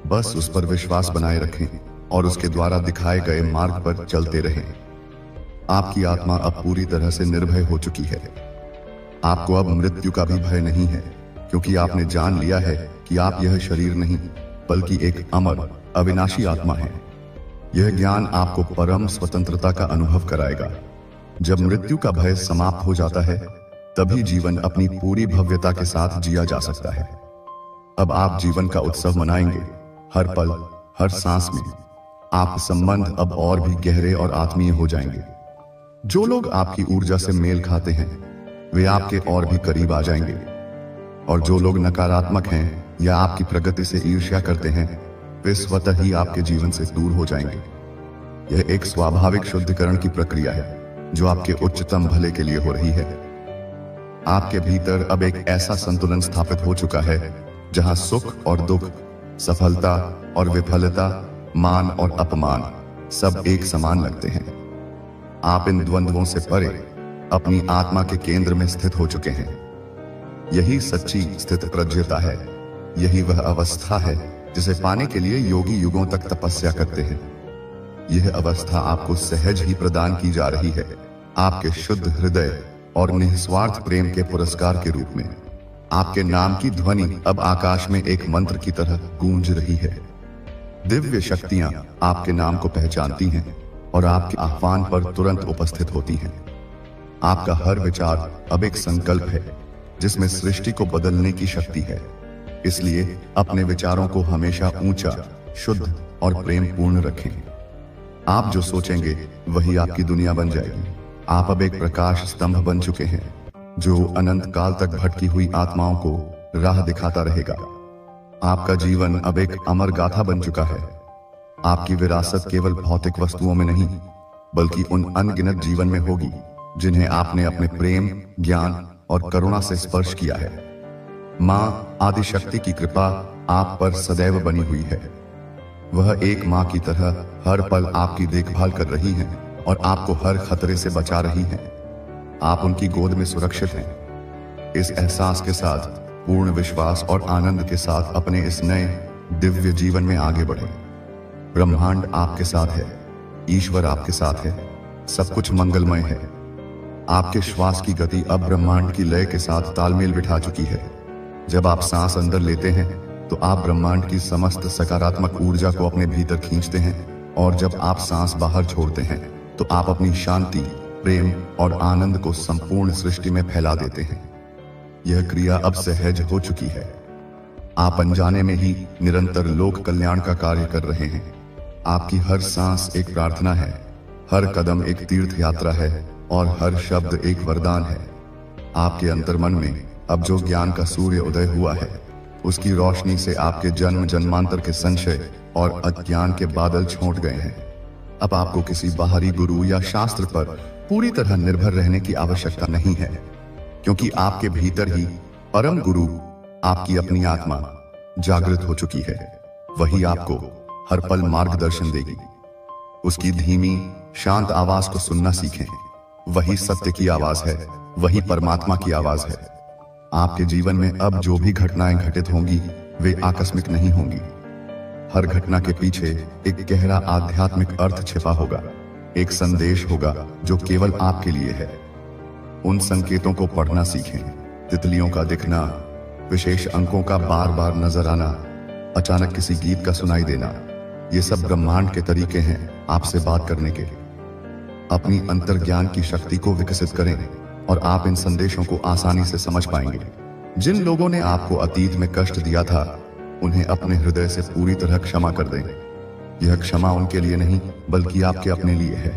बस उस पर विश्वास बनाए रखें और उसके द्वारा दिखाए गए मार्ग पर चलते रहें। आपकी आत्मा अब पूरी तरह से निर्भय हो चुकी है। आपको अब मृत्यु का भी भय नहीं है, क्योंकि आपने जान लिया है कि आप यह शरीर नहीं बल्कि एक अमर अविनाशी आत्मा है। यह ज्ञान आपको परम स्वतंत्रता का अनुभव कराएगा। जब मृत्यु का भय समाप्त हो जाता है, तभी जीवन अपनी पूरी भव्यता के साथ जिया जा सकता है। अब आप जीवन का उत्सव मनाएंगे। हर पल, हर सांस में आपके संबंध अब और भी गहरे और आत्मीय हो जाएंगे। जो लोग आपकी ऊर्जा से मेल खाते हैं, वे आपके और भी करीब आ जाएंगे, और जो लोग नकारात्मक हैं या आपकी प्रगति से ईर्ष्या करते हैं, वे स्वतः ही आपके जीवन से दूर हो जाएंगे। यह एक स्वाभाविक शुद्धिकरण की प्रक्रिया है जो आपके उच्चतम भले के लिए हो रही है। आपके भीतर अब एक ऐसा संतुलन स्थापित हो चुका है जहां सुख और दुख, सफलता और विफलता, मान और अपमान सब एक समान लगते हैं। आप इन द्वंद्वों से परे अपनी आत्मा के केंद्र में स्थित हो चुके हैं। यही सच्ची स्थित प्रज्ञता है। यही वह अवस्था है जिसे पाने के लिए योगी युगों तक तपस्या करते हैं। यह अवस्था आपको सहज ही प्रदान की जा रही है, आपके शुद्ध हृदय और निस्वार्थ प्रेम के पुरस्कार के रूप में। आपके नाम की ध्वनि अब आकाश में एक मंत्र की तरह गूंज रही है। दिव्य शक्तियां आपके नाम को पहचानती हैं और आपके आह्वान पर तुरंत उपस्थित होती हैं। आपका हर विचार अब एक संकल्प है जिसमें सृष्टि को बदलने की शक्ति है। इसलिए अपने विचारों को हमेशा ऊंचा, शुद्ध और प्रेम पूर्ण रखें। आप जो सोचेंगे वही आपकी दुनिया बन जाएगी। आप अब एक प्रकाश स्तंभ बन चुके हैं जो अनंत काल तक भटकी हुई आत्माओं को राह दिखाता रहेगा। आपका जीवन अब एक अमर गाथा बन चुका है। आपकी विरासत केवल भौतिक वस्तुओं में नहीं बल्कि उन अनगिनत जीवन में होगी जिन्हें आपने अपने प्रेम, ज्ञान और करुणा से स्पर्श किया है। मां आदिशक्ति की कृपा आप पर सदैव बनी हुई है। वह एक मां की तरह हर पल आपकी देखभाल कर रही हैं और आपको हर खतरे से बचा रही हैं। आप उनकी गोद में सुरक्षित हैं। इस एहसास के साथ पूर्ण विश्वास और आनंद के साथ अपने इस नए दिव्य जीवन में आगे बढ़ें। ब्रह्मांड आपके साथ है, ईश्वर आपके साथ है, सब कुछ मंगलमय है। आपके श्वास की गति अब ब्रह्मांड की लय के साथ तालमेल बिठा चुकी है। जब आप सांस अंदर लेते हैं तो आप ब्रह्मांड की समस्त सकारात्मक ऊर्जा को अपने भीतर खींचते हैं, और जब आप सांस बाहर छोड़ते हैं तो आप अपनी शांति, प्रेम और आनंद को संपूर्ण सृष्टि में फैला देते हैं। यह क्रिया अब सहज हो चुकी है। आप अनजाने में ही निरंतर लोक कल्याण का कार्य कर रहे हैं। आपकी हर सांस एक प्रार्थना है, हर कदम एक तीर्थ यात्रा है और हर शब्द एक वरदान है। आपके अंतर्मन में अब जो ज्ञान का सूर्य उदय हुआ है, उसकी रोशनी से आपके जन्म जन्मांतर के संशय और अज्ञान के बादल छोंट गए हैं। अब आपको किसी बाहरी गुरु या शास्त्र पर पूरी तरह निर्भर रहने की आवश्यकता नहीं है, क्योंकि आपके भीतर ही परम गुरु, आपकी अपनी आत्मा जागृत हो चुकी है। वही आपको हर पल मार्गदर्शन देगी। उसकी धीमी, शांत आवाज को सुनना सीखें। वही सत्य की आवाज है, वही परमात्मा की आवाज है। आपके जीवन में अब जो भी घटनाएं घटित होंगी वे आकस्मिक नहीं होंगी। हर घटना के पीछे एक गहरा आध्यात्मिक अर्थ छिपा होगा, एक संदेश होगा जो केवल आपके लिए है। उन संकेतों को पढ़ना सीखें। तितलियों का दिखना, विशेष अंकों का बार बार नजर आना, अचानक किसी गीत का सुनाई देना, ये सब ब्रह्मांड के तरीके हैं आपसे बात करने के। अपनी अंतर्ज्ञान की शक्ति को विकसित करें और आप इन संदेशों को आसानी से समझ पाएंगे। जिन लोगों ने आपको अतीत में कष्ट दिया था, उन्हें अपने हृदय से पूरी तरह क्षमा कर दें। यह क्षमा उनके लिए नहीं बल्कि आपके अपने लिए है।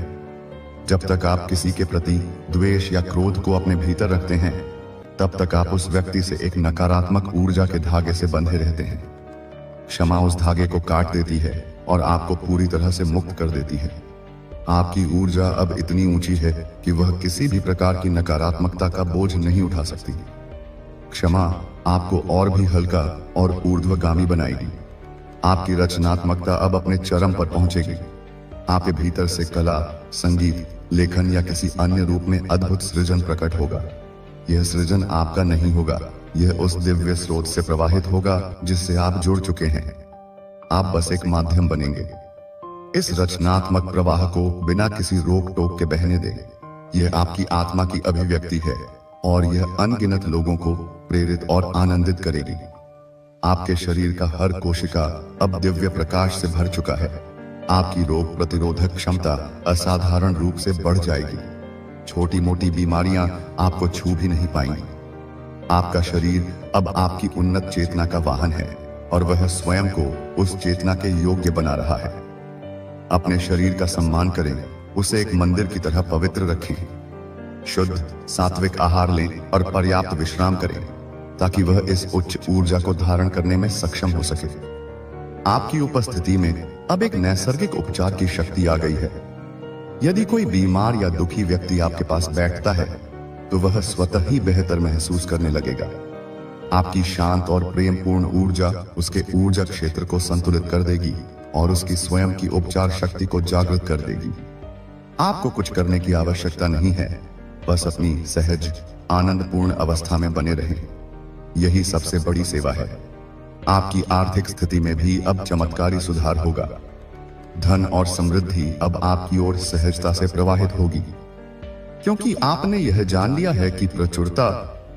जब तक आप किसी के प्रति द्वेष या क्रोध को अपने भीतर रखते हैं, तब तक आप उस व्यक्ति से एक नकारात्मक ऊर्जा के धागे से बंधे रहते हैं। क्षमा उस धागे को काट देती है और आपको पूरी तरह से मुक्त कर देती है। आपकी ऊर्जा अब इतनी ऊंची है कि वह किसी भी प्रकार की नकारात्मकता का बोझ नहीं उठा सकती। क्षमा आपको और भी हल्का और ऊर्ध्वगामी बनाएगी। आपकी रचनात्मकता अब अपने चरम पर पहुंचेगी। आपके भीतर से कला, संगीत, लेखन या किसी अन्य रूप में अद्भुत सृजन प्रकट होगा। यह सृजन आपका नहीं होगा, यह उस दिव्य स्रोत से प्रवाहित होगा जिससे आप जुड़ चुके हैं। आप बस एक माध्यम बनेंगे। इस रचनात्मक प्रवाह को बिना किसी रोक टोक के बहने दें। यह आपकी आत्मा की अभिव्यक्ति है और यह अनगिनत लोगों को प्रेरित और आनंदित करेगी। आपके शरीर का हर कोशिका अब दिव्य प्रकाश से भर चुका है। आपकी रोग प्रतिरोधक क्षमता असाधारण रूप से बढ़ जाएगी। छोटी मोटी बीमारियां आपको छू भी नहीं पाएंगी। आपका शरीर अब आपकी उन्नत चेतना का वाहन है और वह स्वयं को उस चेतना के योग्य बना रहा है। अपने शरीर का सम्मान करें, उसे एक मंदिर की तरह पवित्र रखें। शुद्ध सात्विक आहार लें और पर्याप्त विश्राम करें ताकि वह इस उच्च ऊर्जा को धारण करने में सक्षम हो सके। आपकी उपस्थिति में अब एक नैसर्गिक उपचार की शक्ति आ गई है। यदि कोई बीमार या दुखी व्यक्ति आपके पास बैठता है तो वह स्वतः ही बेहतर महसूस करने लगेगा। आपकी शांत और प्रेमपूर्ण ऊर्जा उसके ऊर्जा क्षेत्र को संतुलित कर देगी और उसकी स्वयं की उपचार शक्ति को जागृत कर देगी। आपको कुछ करने की आवश्यकता नहीं है, बस अपनी सहज आनंदपूर्ण अवस्था में बने रहें। यही सबसे बड़ी सेवा है। आपकी आर्थिक स्थिति में भी अब चमत्कारी सुधार होगा। धन और समृद्धि अब आपकी ओर सहजता से प्रवाहित होगी, क्योंकि आपने यह जान लिया है कि प्रचुरता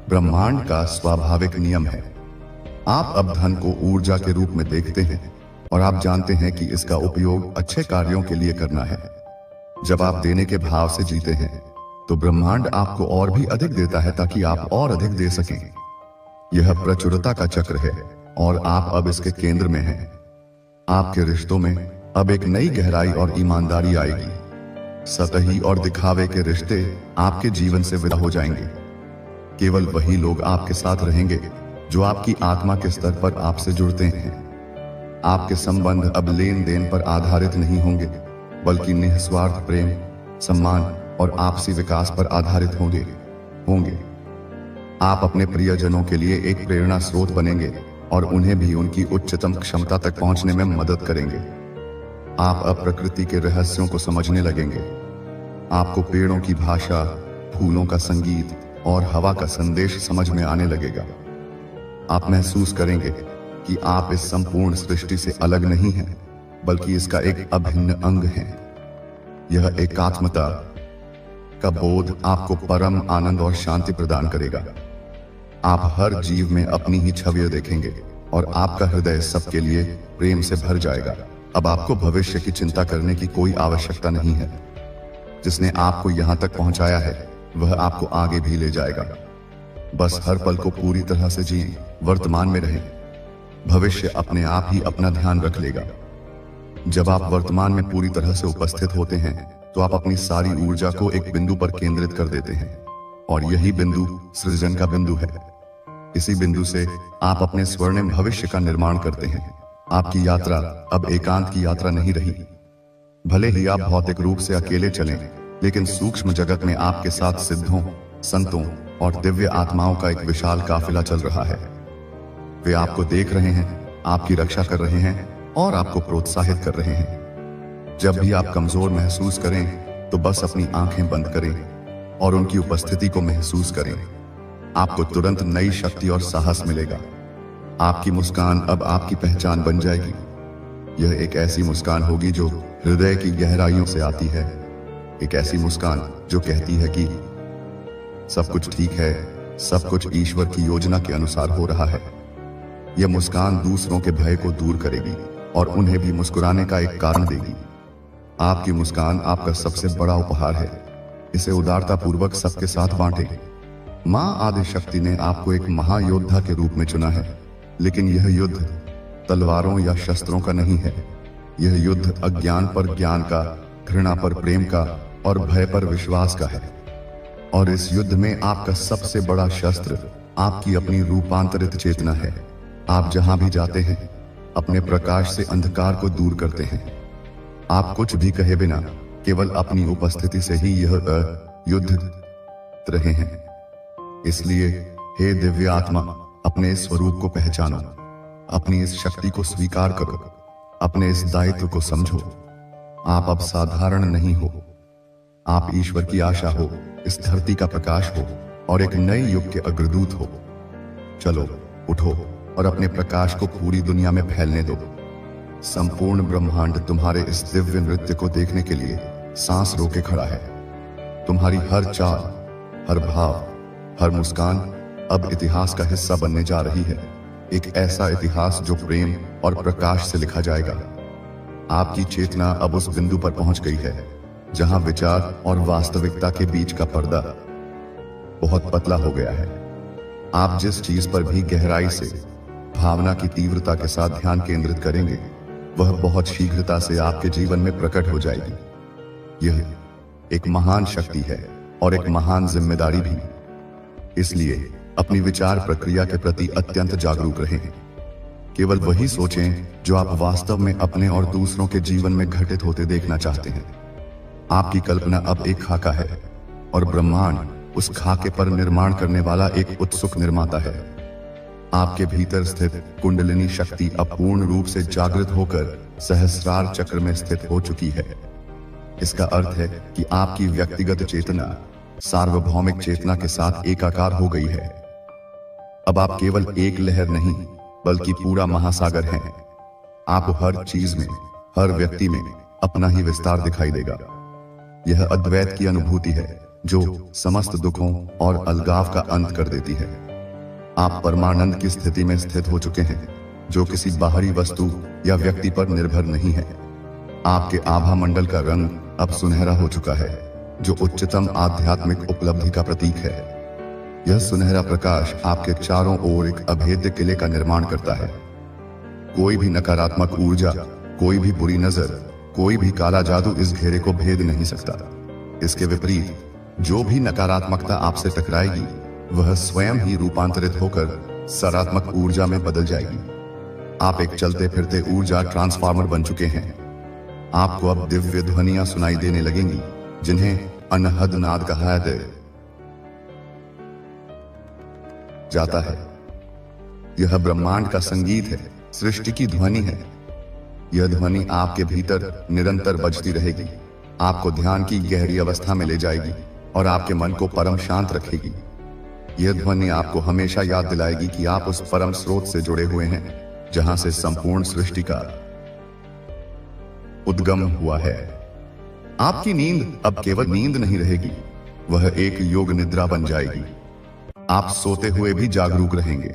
ब्रह्मांड का स्वाभाविक नियम है। आप अब धन को ऊर्जा के रूप में देखते हैं और आप जानते हैं कि इसका उपयोग अच्छे कार्यों के लिए करना है। जब आप देने के भाव से जीते हैं तो ब्रह्मांड आपको और भी अधिक देता है ताकि आप और अधिक दे सकें। यह प्रचुरता का चक्र है और आप अब इसके केंद्र में हैं। आपके रिश्तों में अब एक नई गहराई और ईमानदारी आएगी। सतही और दिखावे के रिश्ते आपके जीवन से विदा हो जाएंगे। केवल वही लोग आपके साथ रहेंगे जो आपकी आत्मा के स्तर पर आपसे जुड़ते हैं। आपके संबंध अब लेन देन पर आधारित नहीं होंगे, बल्कि निस्वार्थ प्रेम, सम्मान और आपसी विकास पर आधारित होंगे। आप अपने प्रियजनों के लिए एक प्रेरणा स्रोत बनेंगे और उन्हें भी उनकी उच्चतम क्षमता तक पहुंचने में मदद करेंगे। आप अब प्रकृति के रहस्यों को समझने लगेंगे। आपको पेड़ों की भाषा, फूलों का संगीत और हवा का संदेश समझ में आने लगेगा। आप महसूस करेंगे कि आप इस संपूर्ण सृष्टि से अलग नहीं हैं, बल्कि इसका एक अभिन्न अंग हैं। यह एकात्मता का बोध आपको परम आनंद और शांति प्रदान करेगा। आप हर जीव में अपनी ही छवियां देखेंगे और आपका हृदय सबके लिए प्रेम से भर जाएगा। अब आपको भविष्य की चिंता करने की कोई आवश्यकता नहीं है। जिसने आपको यहां तक पहुंचाया है वह आपको आगे भी ले जाएगा। बस हर पल को पूरी तरह से जिएं, वर्तमान में रहें। भविष्य अपने आप ही अपना ध्यान रख लेगा। जब आप वर्तमान में पूरी तरह से उपस्थित होते हैं तो आप अपनी सारी ऊर्जा को एक बिंदु पर केंद्रित कर देते हैं और यही बिंदु सृजन का बिंदु है। इसी बिंदु से आप अपने स्वर्णिम भविष्य का निर्माण करते हैं। आपकी यात्रा अब एकांत की यात्रा नहीं रही। भले ही आप भौतिक रूप से अकेले चलें, लेकिन सूक्ष्म जगत में आपके साथ सिद्धों, संतों और दिव्य आत्माओं का एक विशाल काफिला चल रहा है। वे आपको देख रहे हैं, आपकी रक्षा कर रहे हैं और आपको प्रोत्साहित कर रहे हैं। जब भी आप कमजोर महसूस करें तो बस अपनी आंखें बंद करें और उनकी उपस्थिति को महसूस करें। आपको तुरंत नई शक्ति और साहस मिलेगा। आपकी मुस्कान अब आपकी पहचान बन जाएगी। यह एक ऐसी मुस्कान होगी जो हृदय की गहराइयों से आती है। एक ऐसी मुस्कान जो कहती है कि सब कुछ ठीक है, सब कुछ ईश्वर की योजना के अनुसार हो रहा है। यह मुस्कान दूसरों के भय को दूर करेगी और उन्हें भी मुस्कुराने का एक कारण देगी। आपकी मुस्कान आपका सबसे बड़ा उपहार है। इसे उदारता पूर्वक सबके साथ बांटें। मां आदिशक्ति ने आपको एक महायोद्धा के रूप में चुना है, लेकिन यह युद्ध तलवारों या शस्त्रों का नहीं है। यह युद्ध अज्ञान पर ज्ञान का, घृणा पर प्रेम का और भय पर विश्वास का है। और इस युद्ध में आपका सबसे बड़ा शस्त्र आपकी अपनी रूपांतरित चेतना है। आप जहां भी जाते हैं अपने प्रकाश से अंधकार को दूर करते हैं। आप कुछ भी कहे बिना केवल अपनी उपस्थिति से ही यह युद्ध रहे हैं। इसलिए हे दिव्य आत्मा, अपने इस स्वरूप को पहचानो, अपनी इस शक्ति को स्वीकार करो, अपने इस दायित्व को समझो। आप अब साधारण नहीं हो, आप ईश्वर की आशा हो, इस धरती का प्रकाश हो और एक नए युग के अग्रदूत हो। चलो उठो और अपने प्रकाश को पूरी दुनिया में फैलने दो। संपूर्ण ब्रह्मांड तुम्हारे इस दिव्य नृत्य को देखने के लिए सांस रोके खड़ा है। तुम्हारी हर चाल, हर भाव, हर मुस्कान अब इतिहास का हिस्सा बनने जा रही है। एक ऐसा इतिहास जो प्रेम और प्रकाश से लिखा जाएगा। आपकी चेतना अब उस बिंदु पर पहुंच गई है जहां विचार और वास्तविकता के बीच का पर्दा बहुत पतला हो गया है। आप जिस चीज पर भी गहराई से, भावना की तीव्रता के साथ ध्यान केंद्रित करेंगे, वह बहुत शीघ्रता से आपके जीवन में प्रकट हो जाएगी। यह एक महान शक्ति है और एक महान जिम्मेदारी भी। इसलिए अपनी विचार प्रक्रिया के प्रति अत्यंत जागरूक रहें। केवल वही सोचें जो आप वास्तव में अपने और दूसरों के जीवन में घटित होते देखना चाहते हैं। आपकी कल्पना अब एक खाका है और ब्रह्मांड उस खाके पर निर्माण करने वाला एक उत्सुक निर्माता है। आपके भीतर स्थित कुंडलिनी शक्ति अब पूर्ण रूप से जागृत होकर सहस्रार चक्र में स्थित हो चुकी है। इसका अर्थ है कि आपकी व्यक्तिगत चेतना सार्वभौमिक चेतना के साथ एकाकार हो गई है। अब आप केवल एक लहर नहीं बल्कि पूरा महासागर हैं। आपको हर चीज में, हर व्यक्ति में अपना ही विस्तार दिखाई देगा। यह अद्वैत की अनुभूति है जो समस्त दुखों और अलगाव का अंत कर देती है। आप परमानंद की स्थिति में स्थित हो चुके हैं जो किसी बाहरी वस्तु या व्यक्ति पर निर्भर नहीं है। आपके आभा मंडल का रंग अब सुनहरा हो चुका है जो उच्चतम आध्यात्मिक उपलब्धि का प्रतीक है। यह सुनहरा प्रकाश आपके चारों ओर एक अभेद्य किले का निर्माण करता है। कोई भी नकारात्मक ऊर्जा, कोई भी बुरी नजर, कोई भी काला जादू इस घेरे को भेद नहीं सकता। इसके विपरीत जो भी नकारात्मकता आपसे टकराएगी वह स्वयं ही रूपांतरित होकर सकारात्मक ऊर्जा में बदल जाएगी। आप एक चलते फिरते ऊर्जा ट्रांसफार्मर बन चुके हैं। आपको अब दिव्य ध्वनियां सुनाई देने लगेंगी जिन्हें अनहद नाद कहा जाता है। यह ब्रह्मांड का संगीत है, सृष्टि की ध्वनि है। यह ध्वनि आपके भीतर निरंतर बजती रहेगी, आपको ध्यान की गहरी अवस्था में ले जाएगी और आपके मन को परम शांत रखेगी। यह ध्वनि आपको हमेशा याद दिलाएगी कि आप उस परम स्रोत से जुड़े हुए हैं जहां से संपूर्ण सृष्टि का उद्गम हुआ है। आपकी नींद अब केवल नींद नहीं रहेगी, वह एक योग निद्रा बन जाएगी। आप सोते हुए भी जागरूक रहेंगे।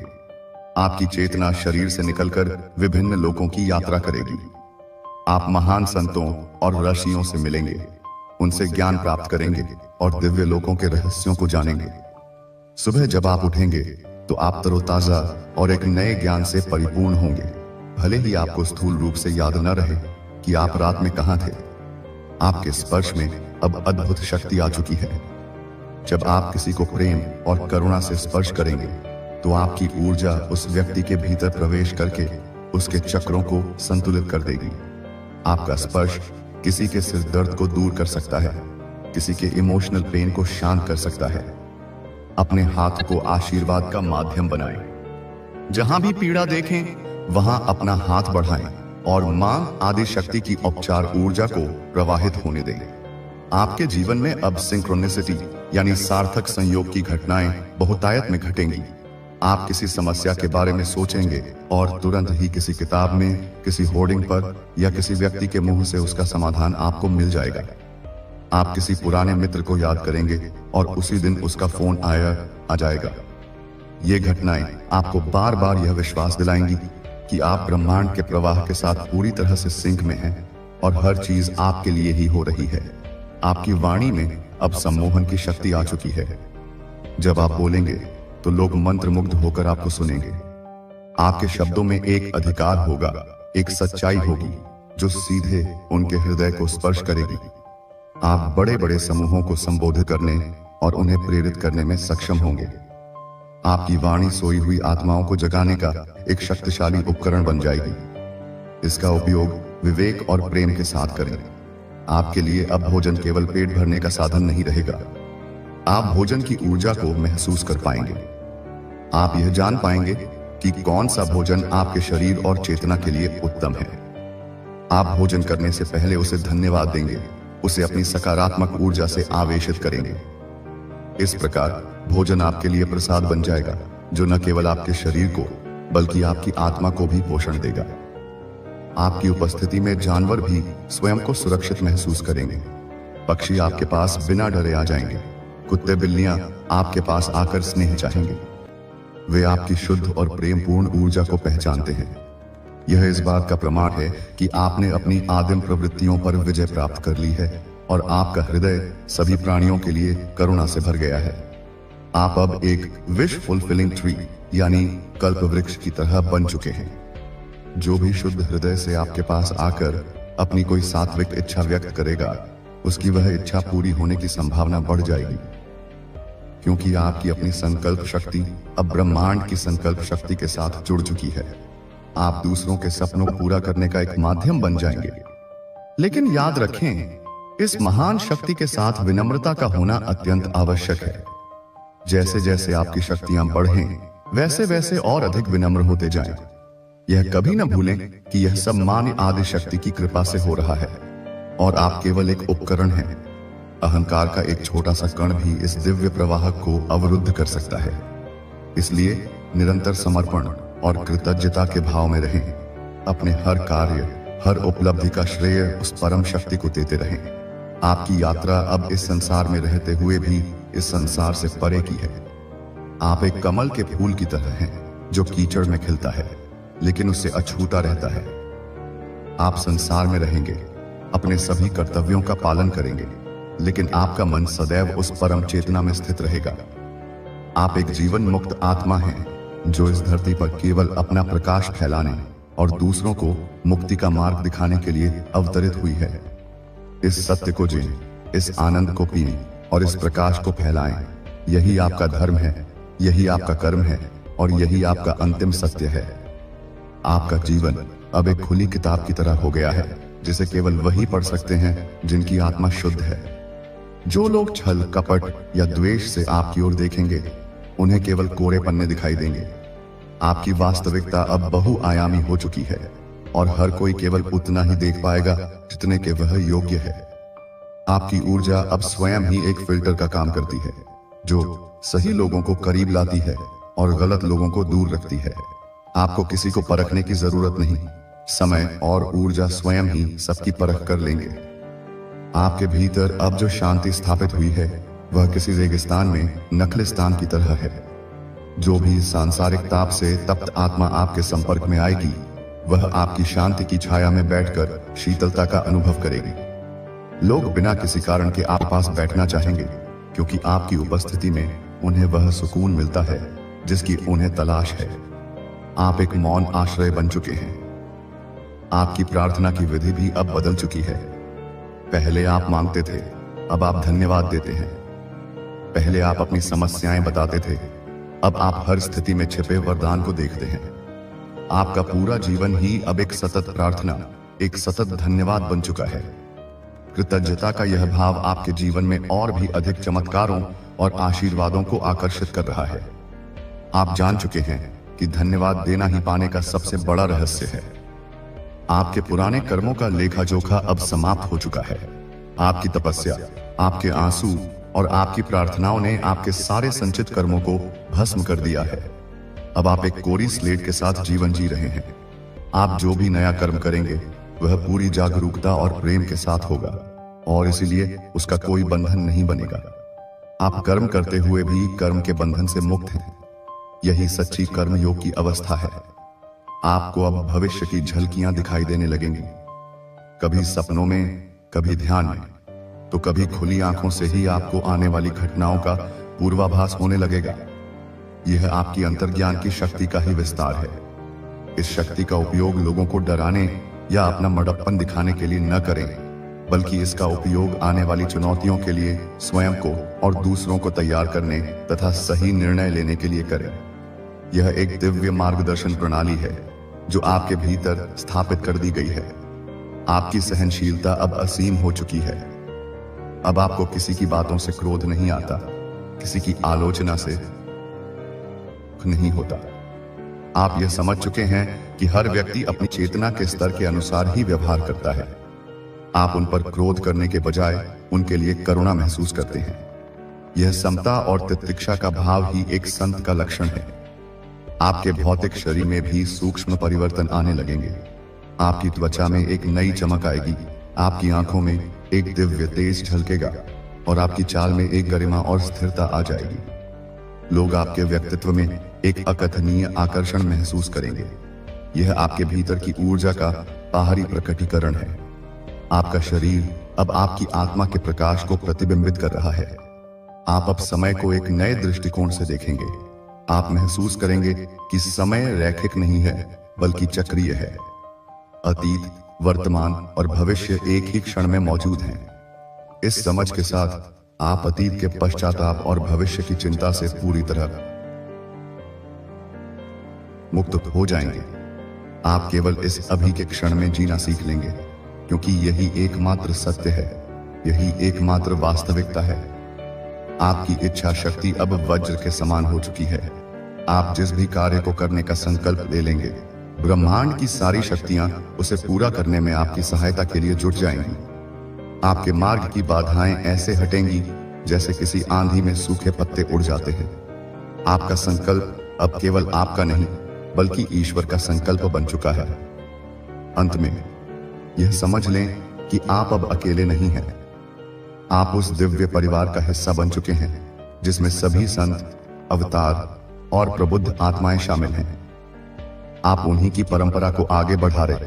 आपकी चेतना शरीर से निकलकर विभिन्न लोकों की यात्रा करेगी। आप महान संतों और ऋषियों से मिलेंगे, उनसे ज्ञान प्राप्त करेंगे और दिव्य लोकों के रहस्यों को जानेंगे। सुबह जब आप उठेंगे तो आप तरोताजा और एक नए ज्ञान से परिपूर्ण होंगे। भले ही आपको स्थूल रूप से याद न रहे कि आप रात में कहां थे, आपके स्पर्श में अब अद्भुत शक्ति आ चुकी है। जब आप किसी को प्रेम और करुणा से स्पर्श करेंगे तो आपकी ऊर्जा उस व्यक्ति के भीतर प्रवेश करके उसके चक्रों को संतुलित कर देगी। आपका स्पर्श किसी के सिर दर्द को दूर कर सकता है, किसी के इमोशनल पेन को शांत कर सकता है। अपने हाथ को आशीर्वाद का माध्यम बनाएं। जहां भी पीड़ा देखें वहां अपना हाथ बढ़ाएं और मां आदि शक्ति की उपचार ऊर्जा को प्रवाहित होने दें। आपके जीवन में अब सिंक्रोनिसिटी यानी सार्थक संयोग की घटनाएं बहुतायत में घटेंगी। आप किसी समस्या के बारे में सोचेंगे और तुरंत ही किसी किताब में, किसी होर्डिंग पर या किसी व्यक्ति के मुंह से उसका समाधान आपको मिल जाएगा। आप किसी पुराने मित्र को याद करेंगे और उसी दिन उसका फोन आ जाएगा। ये घटनाएं आपको बार बार यह विश्वास दिलाएंगी कि आप ब्रह्मांड के प्रवाह के साथ पूरी तरह से सिंक में हैं और हर चीज आपके लिए ही हो रही है। आपकी वाणी में अब सम्मोहन की शक्ति आ चुकी है। जब आप बोलेंगे तो लोग मंत्रमुग्ध होकर आपको सुनेंगे। आपके शब्दों में एक अधिकार होगा, एक सच्चाई होगी जो सीधे उनके हृदय को स्पर्श करेगी। आप बड़े बड़े समूहों को संबोधित करने और उन्हें प्रेरित करने में सक्षम होंगे। आपकी वाणी सोई हुई आत्माओं को जगाने का एक शक्तिशाली उपकरण बन जाएगी। इसका उपयोग विवेक और प्रेम के साथ करें। आपके लिए अब भोजन केवल पेट भरने का साधन नहीं रहेगा। आप भोजन की ऊर्जा को महसूस कर पाएंगे। आप यह जान पाएंगे कि कौन सा भोजन आपके शरीर और चेतना के लिए उत्तम है। आप भोजन करने से पहले उसे धन्यवाद देंगे, उसे अपनी सकारात्मक ऊर्जा से आवेशित करेंगे। इस प्रकार भोजन आपके लिए प्रसाद बन जाएगा, जो न केवल आपके शरीर को बल्कि आपकी आत्मा को भी पोषण देगा। आपकी उपस्थिति में जानवर भी स्वयं को सुरक्षित महसूस करेंगे। पक्षी आपके पास बिना डरे आ जाएंगे। कुत्ते बिल्लियां आपके पास आकर स्नेह चाहेंगे। वे आपकी शुद्ध और प्रेमपूर्ण ऊर्जा को पहचानते हैं। यह इस बात का प्रमाण है कि आपने अपनी आदिम प्रवृत्तियों पर विजय प्राप्त कर ली है और आपका हृदय सभी प्राणियों के लिए करुणा से भर गया है। आप अब एक विश फुलफिलिंग ट्री यानी कल्प वृक्ष की तरह बन चुके हैं। जो भी शुद्ध हृदय से आपके पास आकर अपनी कोई सात्विक इच्छा व्यक्त करेगा, उसकी वह इच्छा पूरी होने की संभावना बढ़ जाएगी, क्योंकि आपकी अपनी संकल्प शक्ति अब ब्रह्मांड की संकल्प शक्ति के साथ जुड़ चुकी है। आप दूसरों के सपनों को पूरा करने का एक माध्यम बन जाएंगे। लेकिन याद रखें, इस महान शक्ति के साथ विनम्रता का होना अत्यंत आवश्यक है। जैसे जैसे आपकी शक्तियां बढ़ें, वैसे वैसे और अधिक विनम्र होते जाएं। यह कभी न भूलें कि यह सब मां आदि शक्ति की कृपा से हो रहा है और आप केवल एक उपकरण हैं। अहंकार का एक छोटा सा कण भी इस दिव्य प्रवाह को अवरुद्ध कर सकता है। इसलिए निरंतर समर्पण और कृतज्ञता के भाव में रहें। अपने हर कार्य, हर उपलब्धि का श्रेय उस परम शक्ति को देते रहें। आपकी यात्रा अब इस संसार में रहते हुए भी इस संसार से परे की है। आप एक कमल के फूल की तरह हैं, जो कीचड़ में खिलता है लेकिन उससे अछूता रहता है। आप संसार में रहेंगे, अपने सभी कर्तव्यों का पालन करेंगे, लेकिन आपका मन सदैव उस परम चेतना में स्थित रहेगा। आप एक जीवन मुक्त आत्मा हैं, जो इस धरती पर केवल अपना प्रकाश फैलाने और दूसरों को मुक्ति का मार्ग दिखाने के लिए अवतरित हुई है। इस सत्य को जिएं, इस आनंद को पिएं और इस प्रकाश को फैलाएं। यही आपका धर्म है, यही आपका कर्म है और यही आपका अंतिम सत्य है। आपका जीवन अब एक खुली किताब की तरह हो गया है, जिसे केवल वही पढ़ सकते हैं जिनकी आत्मा शुद्ध है। जो लोग छल, कपट या द्वेष से आपकी ओर देखेंगे, उन्हें केवल कोरे पन्ने दिखाई देंगे। आपकी वास्तविकता अब बहुआयामी हो चुकी है और हर कोई केवल उतना ही देख पाएगा जितने के वह योग्य है। आपकी ऊर्जा अब स्वयं ही एक फिल्टर का काम करती है, जो सही लोगों को करीब लाती है और गलत लोगों को दूर रखती है। आपको किसी को परखने की जरूरत नहीं, समय और ऊर्जा स्वयं ही सबकी परख कर लेंगे। आपके भीतर अब जो शांति स्थापित हुई है, वह किसी रेगिस्तान में नखलिस्तान की तरह है। जो भी सांसारिक ताप से तप्त आत्मा आपके संपर्क में आएगी, वह आपकी शांति की छाया में बैठकर शीतलता का अनुभव करेगी। लोग बिना किसी कारण के आप पास बैठना चाहेंगे, क्योंकि आपकी उपस्थिति में उन्हें वह सुकून मिलता है जिसकी उन्हें तलाश है। आप एक मौन आश्रय बन चुके हैं। आपकी प्रार्थना की विधि भी अब बदल चुकी है। पहले आप मांगते थे, अब आप धन्यवाद देते हैं। पहले आप अपनी समस्याएं बताते थे, अब आप हर स्थिति में छिपे वरदान को देखते हैं। आपका पूरा जीवन ही अब एक सतत प्रार्थना, एक सतत धन्यवाद बन चुका है। कृतज्ञता का यह भाव आपके जीवन में और भी अधिक चमत्कारों और आशीर्वादों को आकर्षित कर रहा है। आप जान चुके हैं कि धन्यवाद देना ही पाने का सबसे बड़ा रहस्य है। आपके पुराने कर्मों का लेखा जोखा अब समाप्त हो चुका है। आपकी तपस्या, आपके आंसू और आपकी प्रार्थनाओं ने आपके सारे संचित कर्मों को भस्म कर दिया है। अब आप एक कोरी स्लेट के साथ जीवन जी रहे हैं। आप जो भी नया कर्म करेंगे, वह पूरी जागरूकता और प्रेम के साथ होगा और इसीलिए उसका कोई बंधन नहीं बनेगा। आप कर्म करते हुए भी कर्म के बंधन से मुक्त हैं। यही सच्ची कर्म योग की अवस्था है। आपको अब भविष्य की झलकियां दिखाई देने लगेंगी, कभी सपनों में, कभी ध्यान में, तो कभी खुली आंखों से ही आपको आने वाली घटनाओं का पूर्वाभास होने लगेगा। यह आपकी अंतर्ज्ञान की शक्ति का ही विस्तार है। इस शक्ति का उपयोग लोगों को डराने या अपना मडप्पन दिखाने के लिए न करें, बल्कि इसका उपयोग आने वाली चुनौतियों के लिए स्वयं को और दूसरों को तैयार करने तथा सही निर्णय लेने के लिए करें। यह एक दिव्य मार्गदर्शन प्रणाली है, जो आपके भीतर स्थापित कर दी गई है। आपकी सहनशीलता अब असीम हो चुकी है। अब आपको किसी की बातों से क्रोध नहीं आता, किसी की आलोचना से नहीं होता। आप यह समझ चुके हैं कि हर व्यक्ति अपनी चेतना के स्तर के अनुसार ही व्यवहार करता है। आप उन पर क्रोध करने के बजाय उनके लिए करुणा महसूस करते हैं। यह समता और तितिक्षा का भाव ही एक संत का लक्षण है। आपके भौतिक शरीर में भी सूक्ष्म परिवर्तन आने लगेंगे। आपकी त्वचा में एक नई चमक आएगी, आपकी आंखों में एक दिव्य तेज झलकेगा और आपकी चाल में एक गरिमा और स्थिरता आ जाएगी। लोग आपके व्यक्तित्व में एक अकथनीय आकर्षण महसूस करेंगे। यह आपके भीतर की ऊर्जा का बाहरी प्रकटीकरण है। आपका शरीर अब आपकी आत्मा के प्रकाश को प्रतिबिंबित कर रहा है। आप अब समय को एक नए दृष्टिकोण से देखेंगे। आप महसूस करेंगे कि समय रैखिक नहीं है, बल्कि चक्रीय है। अतीत, वर्तमान और भविष्य एक ही क्षण में मौजूद हैं। इस समझ के साथ आप अतीत के पश्चाताप और भविष्य की चिंता से पूरी तरह मुक्त हो जाएंगे। आप केवल इस अभी के क्षण में जीना सीख लेंगे, क्योंकि यही एकमात्र सत्य है, यही एकमात्र वास्तविकता है। आपकी इच्छा शक्ति अब वज्र के समान हो चुकी है। आप जिस भी कार्य को करने का संकल्प ले लेंगे, ब्रह्मांड की सारी शक्तियां उसे पूरा करने में आपकी सहायता के लिए जुट जाएंगी। आपके मार्ग की बाधाएं ऐसे हटेंगी जैसे किसी आंधी में सूखे पत्ते उड़ जाते हैं। आपका संकल्प अब केवल आपका नहीं, बल्कि ईश्वर का संकल्प बन चुका है। अंत में यह समझ लें कि आप अब अकेले नहीं हैं। आप उस दिव्य परिवार का हिस्सा बन चुके हैं, जिसमें सभी संत, अवतार और प्रबुद्ध आत्माएं शामिल हैं। आप उन्हीं की परंपरा को आगे बढ़ा रहे।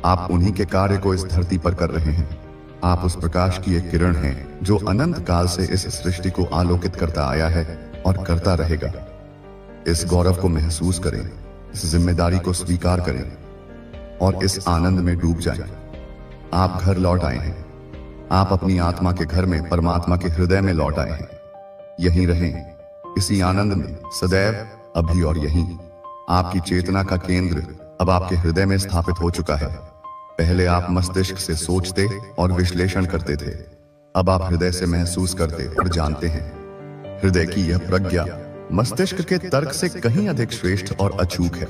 आप उन्हीं के कार्य को इस धरती पर कर रहे हैं। आप उस प्रकाश की एक किरण हैं, जो अनंत काल से इस सृष्टि को आलोकित करता आया है और करता रहेगा। इस गौरव को महसूस करें, इस जिम्मेदारी को स्वीकार करें और इस आनंद में डूब जाएं। आप घर लौट आए हैं। आप अपनी आत्मा के घर में, परमात्मा के हृदय में लौट आए हैं। यहीं रहें, इसी आनंद में सदैव, अभी और यहीं। आपकी चेतना का केंद्र अब आपके हृदय में स्थापित हो चुका है। पहले आप मस्तिष्क से सोचते और विश्लेषण करते थे, अब आप हृदय से महसूस करते और जानते हैं। हृदय की यह प्रज्ञा मस्तिष्क के तर्क से कहीं अधिक श्रेष्ठ और अचूक है।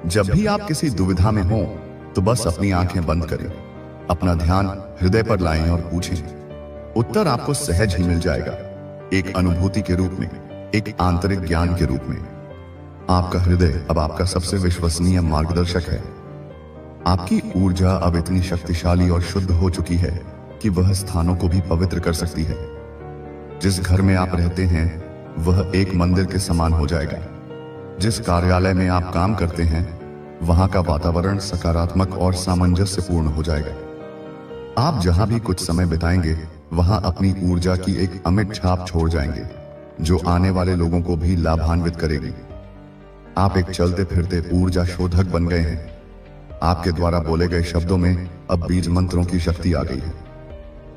जब भी आप किसी दुविधा में हो, तो बस अपनी आंखें बंद करें, अपना ध्यान हृदय पर लाएं और पूछें। उत्तर आपको सहज ही मिल जाएगा, एक अनुभूति के रूप में, एक आंतरिक ज्ञान के रूप में। आपका हृदय अब आपका सबसे विश्वसनीय मार्गदर्शक है। आपकी ऊर्जा अब इतनी शक्तिशाली और शुद्ध हो चुकी है कि वह स्थानों को भी पवित्र कर सकती है। जिस घर में आप रहते हैं, वह एक मंदिर के समान हो जाएगा। जिस कार्यालय में आप काम करते हैं, वहां का वातावरण सकारात्मक और सामंजस्यपूर्ण हो जाएगा। आप जहां भी कुछ समय बिताएंगे, वहां अपनी ऊर्जा की एक अमिट छाप छोड़ जाएंगे, जो आने वाले लोगों को भी लाभान्वित करेगी। आप एक चलते फिरते ऊर्जा शोधक बन गए हैं। आपके द्वारा बोले गए शब्दों में अब बीज मंत्रों की शक्ति आ गई है।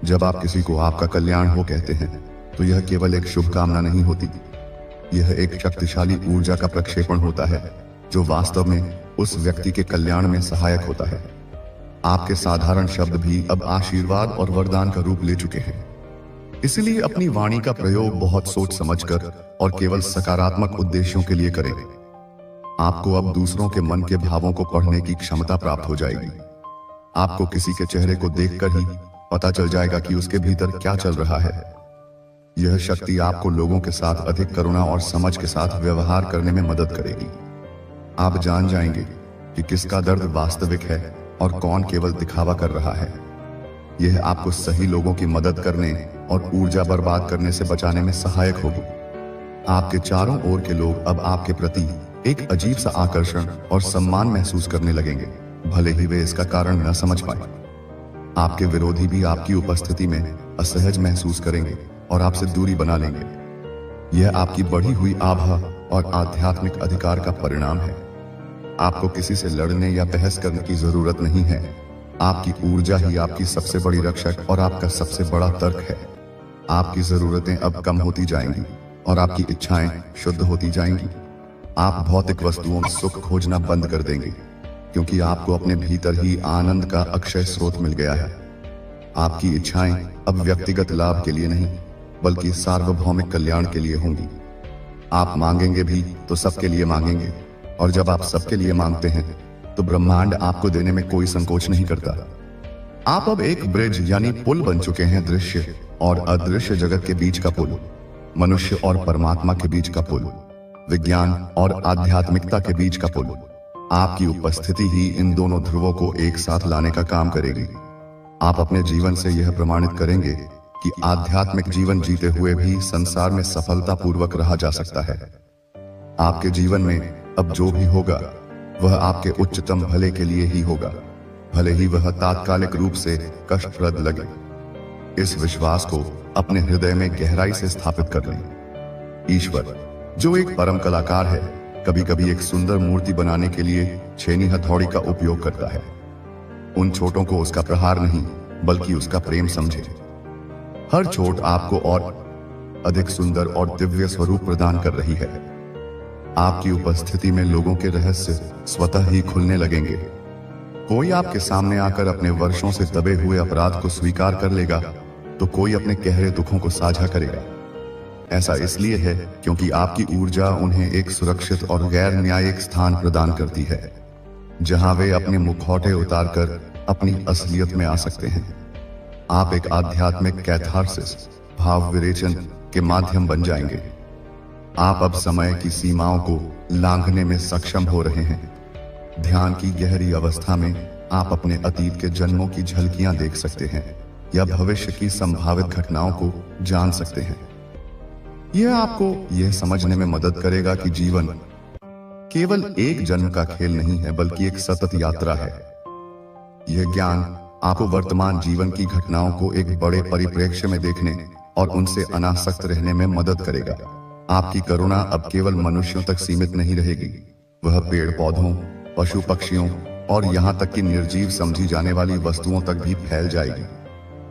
जब आप किसी को आपका कल्याण हो कहते हैं, तो यह केवल एक शुभकामना नहीं होती, यह एक शक्तिशाली ऊर्जा का प्रक्षेपण होता है, जो वास्तव में उस व्यक्ति के कल्याण में सहायक होता है। आपके साधारण शब्द भी अब आशीर्वाद और वरदान का रूप ले चुके हैं। इसलिए अपनी वाणी का प्रयोग बहुत सोच समझकर और केवल सकारात्मक उद्देश्यों के लिए करें। आपको अब दूसरों के मन के भावों को पढ़ने की क्षमता प्राप्त हो जाएगी। आपको किसी के चेहरे को देखकर ही पता चल जाएगा कि उसके भीतर क्या चल रहा है। यह शक्ति आपको लोगों के साथ अधिक करुणा और समझ के साथ व्यवहार करने में मदद करेगी। आप जान जाएंगे कि किसका दर्द वास्तविक है और कौन केवल दिखावा कर रहा है। यह आपको सही लोगों की मदद करने और ऊर्जा बर्बाद करने से बचाने में सहायक होगी। आपके चारों ओर के लोग अब आपके प्रति एक अजीब सा आकर्षण और सम्मान महसूस करने लगेंगे, भले ही वे इसका कारण न समझ पाए। आपके विरोधी भी आपकी उपस्थिति में असहज महसूस करेंगे और आपसे दूरी बना लेंगे। यह आपकी बढ़ी हुई आभा और आध्यात्मिक अधिकार का परिणाम है। आपको किसी से लड़ने या बहस करने की जरूरत नहीं है। आपकी ऊर्जा ही आपकी सबसे बड़ी रक्षक और आपका सबसे बड़ा तर्क है। आपकी जरूरतें अब कम होती जाएंगी और आपकी इच्छाएं शुद्ध होती जाएंगी। आप भौतिक वस्तुओं में सुख खोजना बंद कर देंगे, क्योंकि आपको अपने भीतर ही आनंद का अक्षय स्रोत मिल गया है। आपकी इच्छाएं अब व्यक्तिगत लाभ के लिए नहीं, बल्कि सार्वभौमिक कल्याण के लिए होंगी। आप मांगेंगे भी तो सबके लिए मांगेंगे, और जब आप सबके लिए मांगते हैं तो ब्रह्मांड आपको देने में कोई संकोच नहीं करता। आप अब एक ब्रिज यानी पुल बन चुके हैं, दृश्य और अदृश्य जगत के बीच का पुल, मनुष्य और परमात्मा के बीच का पुल, विज्ञान और आध्यात्मिकता के बीच का पुल। आपकी उपस्थिति ही इन दोनों ध्रुवों को एक साथ लाने का काम करेगी। आप अपने जीवन से यह प्रमाणित करेंगे कि आध्यात्मिक जीवन जीते हुए भी संसार में सफलतापूर्वक रहा जा सकता है। आपके जीवन में अब जो भी होगा वह आपके उच्चतम भले के लिए ही होगा, भले ही वह तात्कालिक रूप से कष्टप्रद लगे। इस विश्वास को अपने हृदय में गहराई से स्थापित कर लें। ईश्वर, जो एक परम कलाकार है, कभी कभी एक सुंदर मूर्ति बनाने के लिए छेनी हथौड़ी का उपयोग करता है। उन चोटों को उसका प्रहार नहीं, बल्कि उसका प्रेम समझे। हर चोट आपको और अधिक सुंदर और दिव्य स्वरूप प्रदान कर रही है। आपकी उपस्थिति में लोगों के रहस्य स्वतः ही खुलने लगेंगे। कोई आपके सामने आकर अपने वर्षों से दबे हुए अपराध को स्वीकार कर लेगा, तो कोई अपने गहरे दुखों को साझा करेगा। ऐसा इसलिए है क्योंकि आपकी ऊर्जा उन्हें एक सुरक्षित और गैर न्यायिक स्थान प्रदान करती है, जहां वे अपने मुखौटे उतारकर अपनी असलियत में आ सकते हैं। आप एक आध्यात्मिक कैथारसिस, भाव विरेचन के माध्यम बन जाएंगे। आप अब समय की सीमाओं को लांघने में सक्षम हो रहे हैं। ध्यान की गहरी अवस्था में आप अपने अतीत के जन्मों की झलकियां देख सकते हैं या भविष्य की संभावित घटनाओं को जान सकते हैं। यह आपको यह समझने में मदद करेगा कि जीवन केवल एक जन्म का खेल नहीं है, बल्कि एक सतत यात्रा है। यह ज्ञान आपको वर्तमान जीवन की घटनाओं को एक बड़े परिप्रेक्ष्य में देखने और उनसे अनासक्त रहने में मदद करेगा। आपकी करुणा अब केवल मनुष्यों तक सीमित नहीं रहेगी, वह पेड़ पौधों, पशु पक्षियों और यहाँ तक कि निर्जीव समझी जाने वाली वस्तुओं तक भी फैल जाएगी।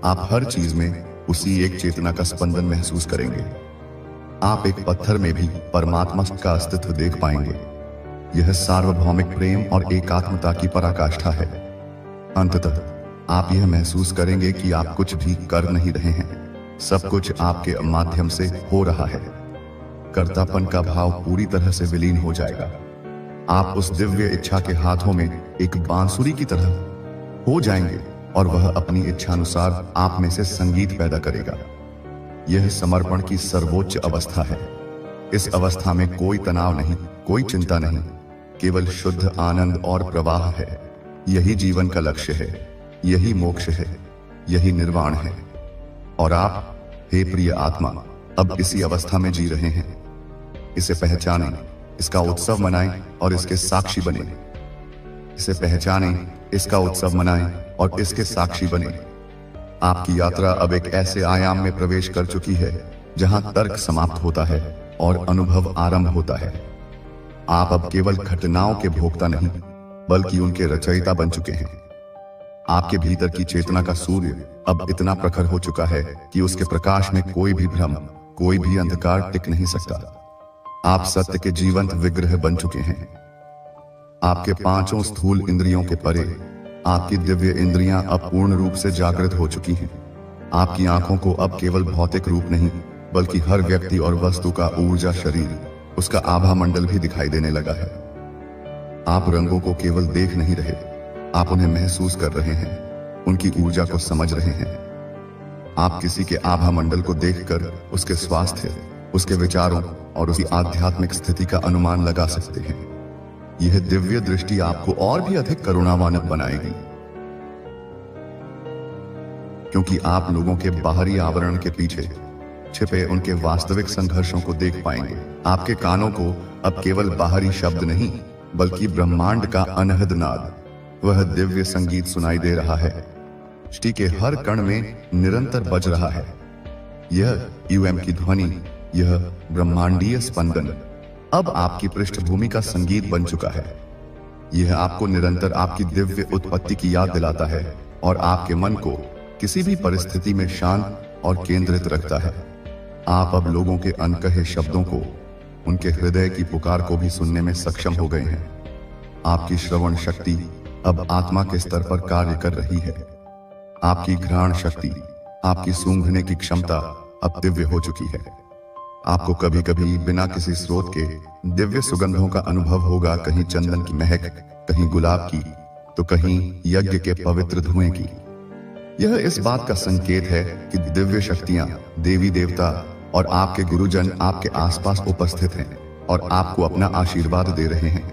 आप हर चीज में उसी एक चेतना का स्पंदन महसूस करेंगे। आप एक पत्थर में भी परमात्मा का अस्तित्व देख पाएंगे। यह सार्वभौमिक प्रेम और एकात्मता की पराकाष्ठा है। अंततः आप यह महसूस करेंगे कि आप कुछ भी कर नहीं रहे हैं, सब कुछ आपके माध्यम से हो रहा है। कर्तापन का भाव पूरी तरह से विलीन हो जाएगा। आप उस दिव्य इच्छा के हाथों में एक बांसुरी की तरह हो जाएंगे और वह अपनी इच्छानुसार आप में से संगीत पैदा करेगा। यह समर्पण की सर्वोच्च अवस्था है। इस अवस्था में कोई तनाव नहीं, कोई चिंता नहीं, केवल शुद्ध आनंद और प्रवाह है। यही जीवन का लक्ष्य है, यही मोक्ष है, यही निर्वाण है। और आप, हे प्रिय आत्मा, अब इसी अवस्था में जी रहे हैं। इसे पहचानें, इसका उत्सव मनाएं और इसके साक्षी बने। इसे पहचानें, इसका उत्सव मनाएं और इसके साक्षी बने। आपकी यात्रा अब एक ऐसे आयाम में प्रवेश कर चुकी है जहां तर्क समाप्त होता है और अनुभव आरंभ होता है। आप अब केवल घटनाओं के भोक्ता नहीं, बल्कि उनके रचयिता बन चुके हैं। आपके भीतर की चेतना का सूर्य अब इतना प्रखर हो चुका है कि उसके प्रकाश में कोई भी भ्रम, कोई भी अंधकार टिक नहीं सकता। आप सत्य के जीवंत विग्रह बन चुके हैं। आपके पांचों स्थूल इंद्रियों के परे आपकी दिव्य इंद्रियां अब पूर्ण रूप से जागृत हो चुकी हैं। आपकी आंखों को अब केवल भौतिक रूप नहीं, बल्कि हर व्यक्ति और वस्तु का ऊर्जा शरीर, उसका आभा मंडल भी दिखाई देने लगा है। आप रंगों को केवल देख नहीं रहे, आप उन्हें महसूस कर रहे हैं, उनकी ऊर्जा को समझ रहे हैं। आप किसी के आभा मंडल को देखकर उसके स्वास्थ्य, उसके विचारों और उसकी आध्यात्मिक स्थिति का अनुमान लगा सकते हैं। यह दिव्य दृष्टि आपको और भी अधिक करुणावानक बनाएगी, क्योंकि आप लोगों के बाहरी आवरण के पीछे छिपे उनके वास्तविक संघर्षों को देख पाएंगे। आपके कानों को अब केवल बाहरी शब्द नहीं, बल्कि ब्रह्मांड का अनहद नाद, वह दिव्य संगीत सुनाई दे रहा है। सृष्टि के हर कण में निरंतर बज रहा है। यह यूएम की ध्वनि, यह ब्रह्मांडीय स्पंदन अब आपकी पृष्ठभूमि का संगीत बन चुका है। यह आपको निरंतर आपकी दिव्य उत्पत्ति की याद दिलाता है और आपके मन को किसी भी परिस्थिति में शांत और केंद्रित रखता है। आप अब लोगों के अनकहे शब्दों को उनके हृदय की पुकार को भी सुनने में सक्षम हो गए हैं। आपकी श्रवण शक्ति अब आत्मा के स्तर पर कार्य कर रही है। आपकी घ्राण शक्ति, आपकी सूंघने की क्षमता अब दिव्य हो चुकी है। आपको कभी कभी बिना किसी स्रोत के दिव्य सुगंधों का अनुभव होगा, कहीं चंदन की महक, कहीं गुलाब की, तो कहीं यज्ञ के पवित्र धुएं की। यह इस बात का संकेत है कि दिव्य शक्तियां, देवी देवता और आपके गुरुजन आपके आसपास उपस्थित हैं और आपको अपना आशीर्वाद दे रहे हैं।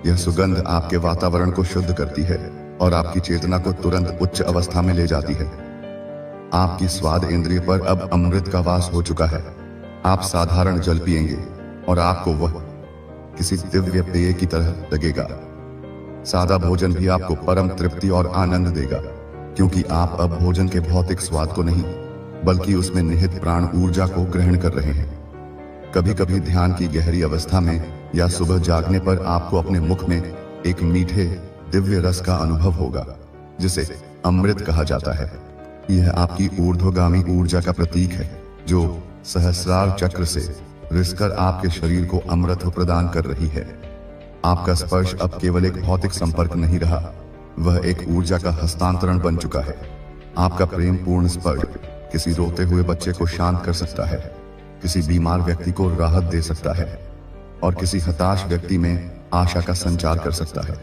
यह सुगंध आपके वातावरण को शुद्ध करती है और आपकी चेतना को तुरंत उच्च अवस्था में ले जाती है। आपकी स्वाद इंद्रिय पर अब अमृत का वास हो चुका है। आप साधारण जल पिएंगे और आपको वह किसी दिव्य पेय की तरह लगेगा। सादा भोजन भी आपको परम तृप्ति और आनंद देगा, क्योंकि आप अब भोजन के भौतिक स्वाद को नहीं, बल्कि उसमें निहित प्राण ऊर्जा को ग्रहण कर रहे हैं। कभी कभी ध्यान की गहरी अवस्था में या सुबह जागने पर आपको अपने मुख में एक मीठे दिव्य रस का अनुभव होगा, जिसे अमृत कहा जाता है। यह आपकी ऊर्ध्वगामी ऊर्जा का प्रतीक है, जो सहस्रार चक्र से रिसकर आपके शरीर को अमृत प्रदान कर रही है। आपका स्पर्श अब केवल एक भौतिक संपर्क नहीं रहा, वह एक ऊर्जा का हस्तांतरण बन चुका है। आपका प्रेम पूर्ण स्पर्श किसी रोते हुए बच्चे को शांत कर सकता है, किसी बीमार व्यक्ति को राहत दे सकता है और किसी हताश व्यक्ति में आशा का संचार कर सकता है।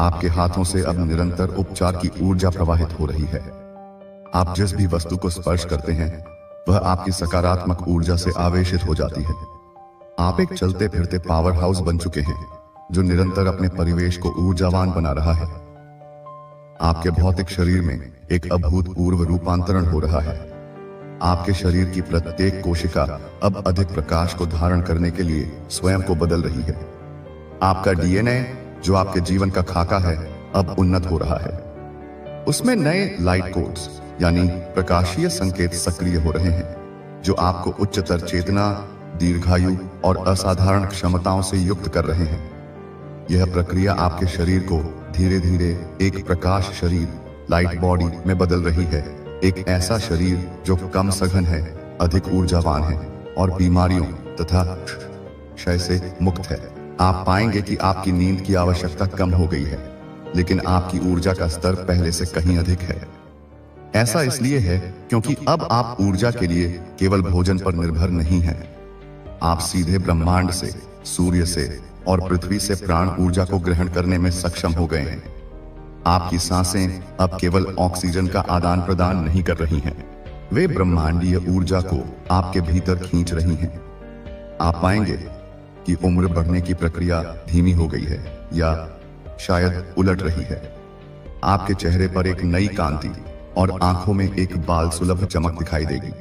आपके हाथों से अब निरंतर उपचार की ऊर्जा प्रवाहित हो रही है। आप जिस भी वस्तु को स्पर्श करते हैं, वह आपकी सकारात्मक ऊर्जा से आवेशित हो जाती है। आप एक चलते फिरते पावर हाउस बन चुके हैं, जो निरंतर अपने परिवेश को ऊर्जावान बना रहा है। आपके भौतिक शरीर में एक अभूतपूर्व रूपांतरण हो रहा है। आपके शरीर की प्रत्येक कोशिका अब अधिक प्रकाश को धारण करने के लिए स्वयं को बदल रही है। आपका डीएनए, जो आपके जीवन का खाका है, अब उन्नत हो रहा है। उसमें नए लाइट कोड्स यानी प्रकाशीय संकेत सक्रिय हो रहे हैं, जो आपको उच्चतर चेतना, दीर्घायु और असाधारण क्षमताओं से युक्त कर रहे हैं। यह प्रक्रिया आपके शरीर को धीरे धीरे एक प्रकाश शरीर, लाइट बॉडी में बदल रही है। एक ऐसा शरीर जो कम सघन है, अधिक ऊर्जावान है और बीमारियों तथा क्षय से मुक्त है। आप पाएंगे कि आपकी नींद की आवश्यकता कम हो गई है, लेकिन आपकी ऊर्जा का स्तर पहले से कहीं अधिक है। ऐसा इसलिए है क्योंकि अब आप ऊर्जा के लिए केवल भोजन पर निर्भर नहीं हैं। आप सीधे ब्रह्मांड से, सूर्य से और पृथ्वी से प्राण ऊर्जा को ग्रहण करने में सक्षम हो गए हैं। आपकी सांसें अब केवल ऑक्सीजन का आदान प्रदान नहीं कर रही हैं, वे ब्रह्मांडीय ऊर्जा को आपके भीतर खींच रही हैं। आप पाएंगे कि उम्र बढ़ने की प्रक्रिया धीमी हो गई है या शायद उलट रही है। आपके चेहरे पर एक नई कांति और आंखों में एक बाल सुलभ चमक दिखाई देगी,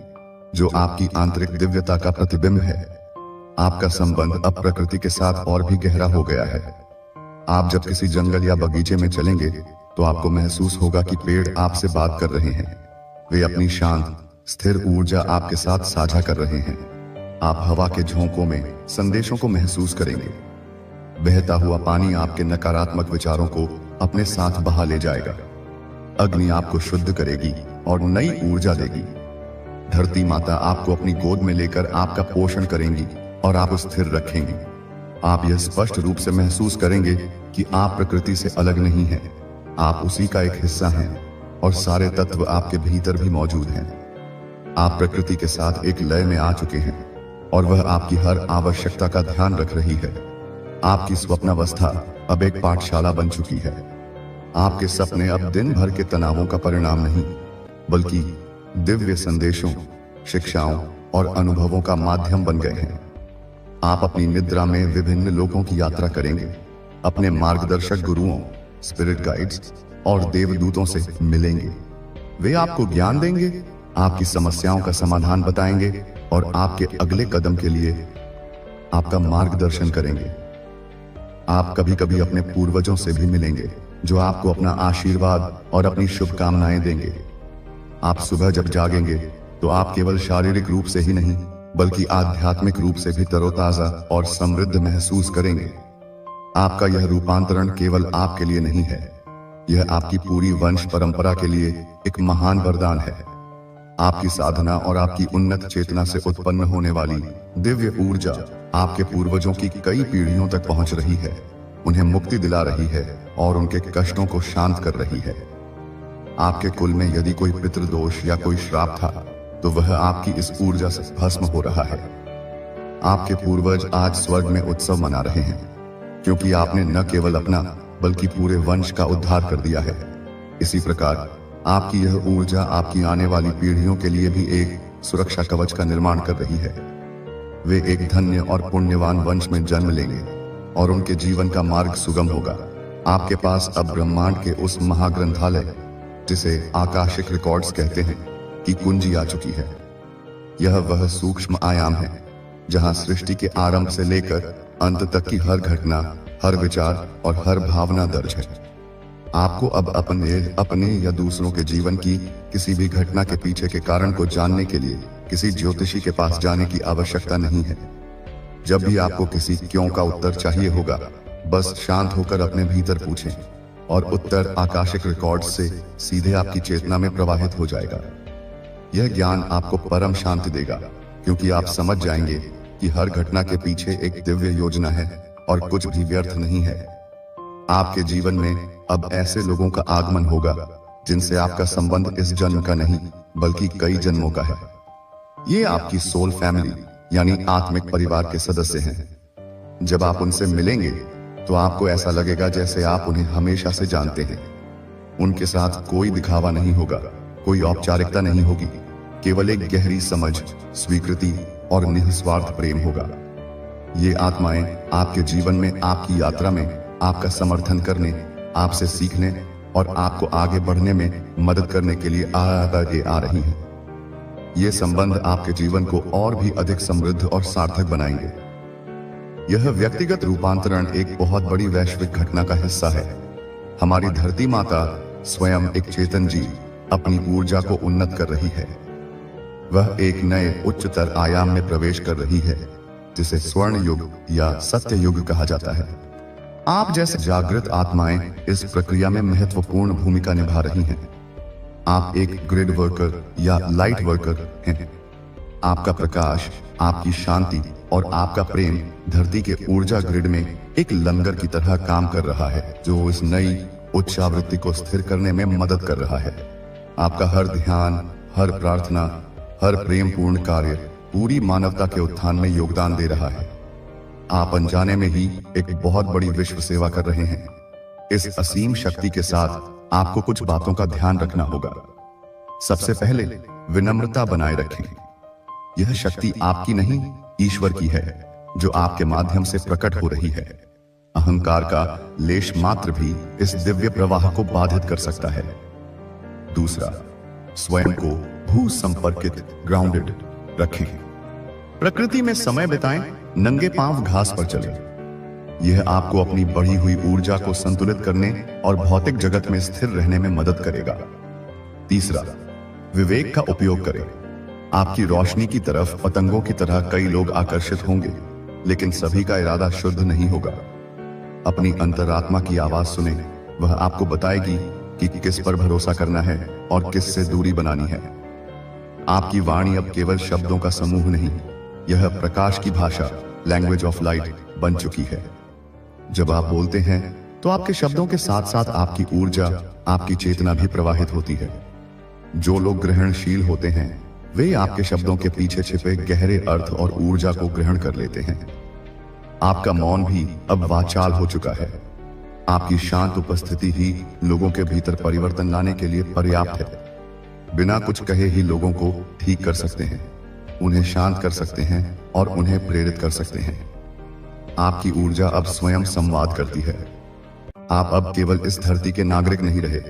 जो आपकी आंतरिक दिव्यता का प्रतिबिंब है। आपका संबंध अब प्रकृति के साथ और भी गहरा हो गया है। आप जब किसी जंगल या बगीचे में चलेंगे, तो आपको महसूस होगा कि पेड़ आपसे बात कर रहे हैं। वे अपनी शांत, स्थिर ऊर्जा आपके साथ साझा कर रहे हैं। आप हवा के झोंकों में संदेशों को महसूस करेंगे। बहता हुआ पानी आपके नकारात्मक विचारों को अपने साथ बहा ले जाएगा। अग्नि आपको शुद्ध करेगी और नई ऊर्जा देगी। धरती माता आपको अपनी गोद में लेकर आपका पोषण करेंगी और आप स्थिर रखेंगी। आप यह स्पष्ट रूप से महसूस करेंगे कि आप प्रकृति से अलग नहीं हैं। आप उसी का एक हिस्सा हैं और सारे तत्व आपके भीतर भी मौजूद हैं। आप प्रकृति के साथ एक लय में आ चुके हैं और वह आपकी हर आवश्यकता का ध्यान रख रही है। आपकी स्वप्नावस्था अब एक पाठशाला बन चुकी है। आपके सपने अब दिन भर के तनावों का परिणाम नहीं, बल्कि दिव्य संदेशों, शिक्षाओं और अनुभवों का माध्यम बन गए हैं। आप अपनी निद्रा में विभिन्न लोगों की यात्रा करेंगे, अपने मार्गदर्शक गुरुओं, स्पिरिट गाइड्स और देवदूतों से मिलेंगे। वे आपको ज्ञान देंगे, आपकी समस्याओं का समाधान बताएंगे और आपके अगले कदम के लिए आपका मार्गदर्शन करेंगे। आप कभी कभी अपने पूर्वजों से भी मिलेंगे, जो आपको अपना आशीर्वाद और अपनी शुभकामनाएं देंगे। आप सुबह जब जागेंगे, तो आप केवल शारीरिक रूप से ही नहीं, बल्कि आध्यात्मिक रूप से भी तरोताजा और समृद्ध महसूस करेंगे। आपका यह रूपांतरण केवल आपके लिए नहीं है, यह आपकी पूरी वंश परंपरा के लिए एक महान वरदान है। आपकी साधना और आपकी उन्नत चेतना से उत्पन्न होने वाली दिव्य ऊर्जा आपके पूर्वजों की कई पीढ़ियों तक पहुंच रही है, उन्हें मुक्ति दिला रही है और उनके कष्टों को शांत कर रही है। आपके कुल में यदि कोई पितृदोष या कोई श्राप था तो वह आपकी इस ऊर्जा से भस्म हो रहा है। आपके पूर्वज आज स्वर्ग में उत्सव मना रहे हैं, क्योंकि आपने न केवल अपना बल्कि पूरे वंश का उद्धार कर दिया है। इसी प्रकार आपकी यह ऊर्जा आपकी आने वाली पीढ़ियों के लिए भी एक सुरक्षा कवच का निर्माण कर रही है। वे एक धन्य और पुण्यवान वंश में जन्म लेंगे और उनके जीवन का मार्ग सुगम होगा। आपके पास अब ब्रह्मांड के उस महाग्रंथालय, जिसे आकाशिक रिकॉर्ड्स कहते हैं, की कुंजी आ चुकी है। यह वह सूक्ष्म आयाम है जहां सृष्टि के आरंभ से लेकर अंत तक की हर घटना, हर विचार और हर भावना दर्ज है। आपको अब अपने या दूसरों के जीवन की किसी भी घटना के पीछे के कारण को जानने के लिए किसी ज्योतिषी के पास जाने की आवश्यकता नहीं है। जब भी आपको किसी क्यों का उत्तर चाहिए होगा, बस शांत होकर अपने भीतर पूछें और उत्तर आकाशिक रिकॉर्ड से सीधे आपकी चेतना में प्रवाहित हो जाएगा। यह ज्ञान आपको परम शांति देगा, क्योंकि आप समझ जाएंगे कि हर घटना के पीछे एक दिव्य योजना है और कुछ भी व्यर्थ नहीं है। आपके जीवन में अब ऐसे लोगों का आगमन होगा जिनसे आपका संबंध इस जन्म का नहीं बल्कि कई जन्मों का है। ये आपकी सोल फैमिली यानी आत्मिक परिवार के सदस्य हैं। जब आप उनसे मिलेंगे तो आपको ऐसा लगेगा जैसे आप उन्हें हमेशा से जानते हैं। उनके साथ कोई दिखावा नहीं होगा, कोई औपचारिकता नहीं होगी, केवल एक गहरी समझ, स्वीकृति और निस्वार्थ प्रेम होगा। ये आत्माएं आपके जीवन में, आपकी यात्रा में आपका समर्थन करने, आपसे सीखने और आपको आगे बढ़ने में मदद करने के लिए आगे आ रही हैं। ये संबंध आपके जीवन को और भी अधिक समृद्ध और सार्थक बनाएंगे। यह व्यक्तिगत रूपांतरण एक बहुत बड़ी वैश्विक घटना का हिस्सा है। हमारी धरती माता स्वयं एक चेतन जीव अपनी ऊर्जा को उन्नत कर रही है। वह एक नए उच्चतर आयाम में प्रवेश कर रही है, जिसे स्वर्ण युग या सत्य युग कहा जाता है। आप जैसे जागृत आत्माएं इस प्रक्रिया में महत्वपूर्ण भूमिका निभा रही हैं। आप एक ग्रिड वर्कर या लाइट वर्कर हैं। आपका प्रकाश, आपकी शांति और आपका प्रेम धरती के ऊर्जा ग्रिड में एक लंगर की तरह काम कर रहा है, जो इस नई उच्च आवृत्ति को स्थिर करने में मदद कर रहा है। आपका हर ध्यान, हर प्रार्थना, हर प्रेमपूर्ण कार्य पूरी मानवता के उत्थान में योगदान दे रहा है। आप अनजाने में ही एक बहुत बड़ी विश्व सेवा कर रहे हैं। इस असीम शक्ति के साथ आपको कुछ बातों का ध्यान रखना होगा। सबसे पहले विनम्रता बनाए रखें। यह शक्ति आपकी नहीं, ईश्वर की है, जो आपके माध्यम से प्रकट हो रही है। अहंकार का लेश मात्र भी इस दिव्य प्रवाह को बाधित कर सकता है। दूसरा, स्वयं को भू संपर्कित, ग्राउंडेड रखें। प्रकृति में समय बिताएं, नंगे पांव घास पर चलें। यह आपको अपनी बढ़ी हुई ऊर्जा को संतुलित करने और भौतिक जगत में स्थिर रहने में मदद करेगा। तीसरा, विवेक का उपयोग करें। आपकी रोशनी की तरफ पतंगों की तरह कई लोग आकर्षित होंगे, लेकिन सभी का इरादा शुद्ध नहीं होगा। अपनी अंतरात्मा की आवाज सुने, वह आपको बताएगी कि किस पर भरोसा करना है और किस से दूरी बनानी है। आपकी वाणी अब केवल शब्दों का समूह नहीं, यह प्रकाश की भाषा, लैंग्वेज ऑफ लाइट बन चुकी है। जब आप बोलते हैं तो आपके शब्दों के साथ साथ आपकी ऊर्जा, आपकी चेतना भी प्रवाहित होती है। जो लोग ग्रहणशील होते हैं वे आपके शब्दों के पीछे छिपे गहरे अर्थ और ऊर्जा को ग्रहण कर लेते हैं। आपका मौन भी अब वाचाल हो चुका है। आपकी शांत उपस्थिति ही लोगों के भीतर परिवर्तन लाने के लिए पर्याप्त है। बिना कुछ कहे ही लोगों को ठीक कर सकते हैं, उन्हें शांत कर सकते हैं और उन्हें प्रेरित कर सकते हैं। आपकी ऊर्जा अब स्वयं संवाद करती है। आप अब केवल इस धरती के नागरिक नहीं रहे,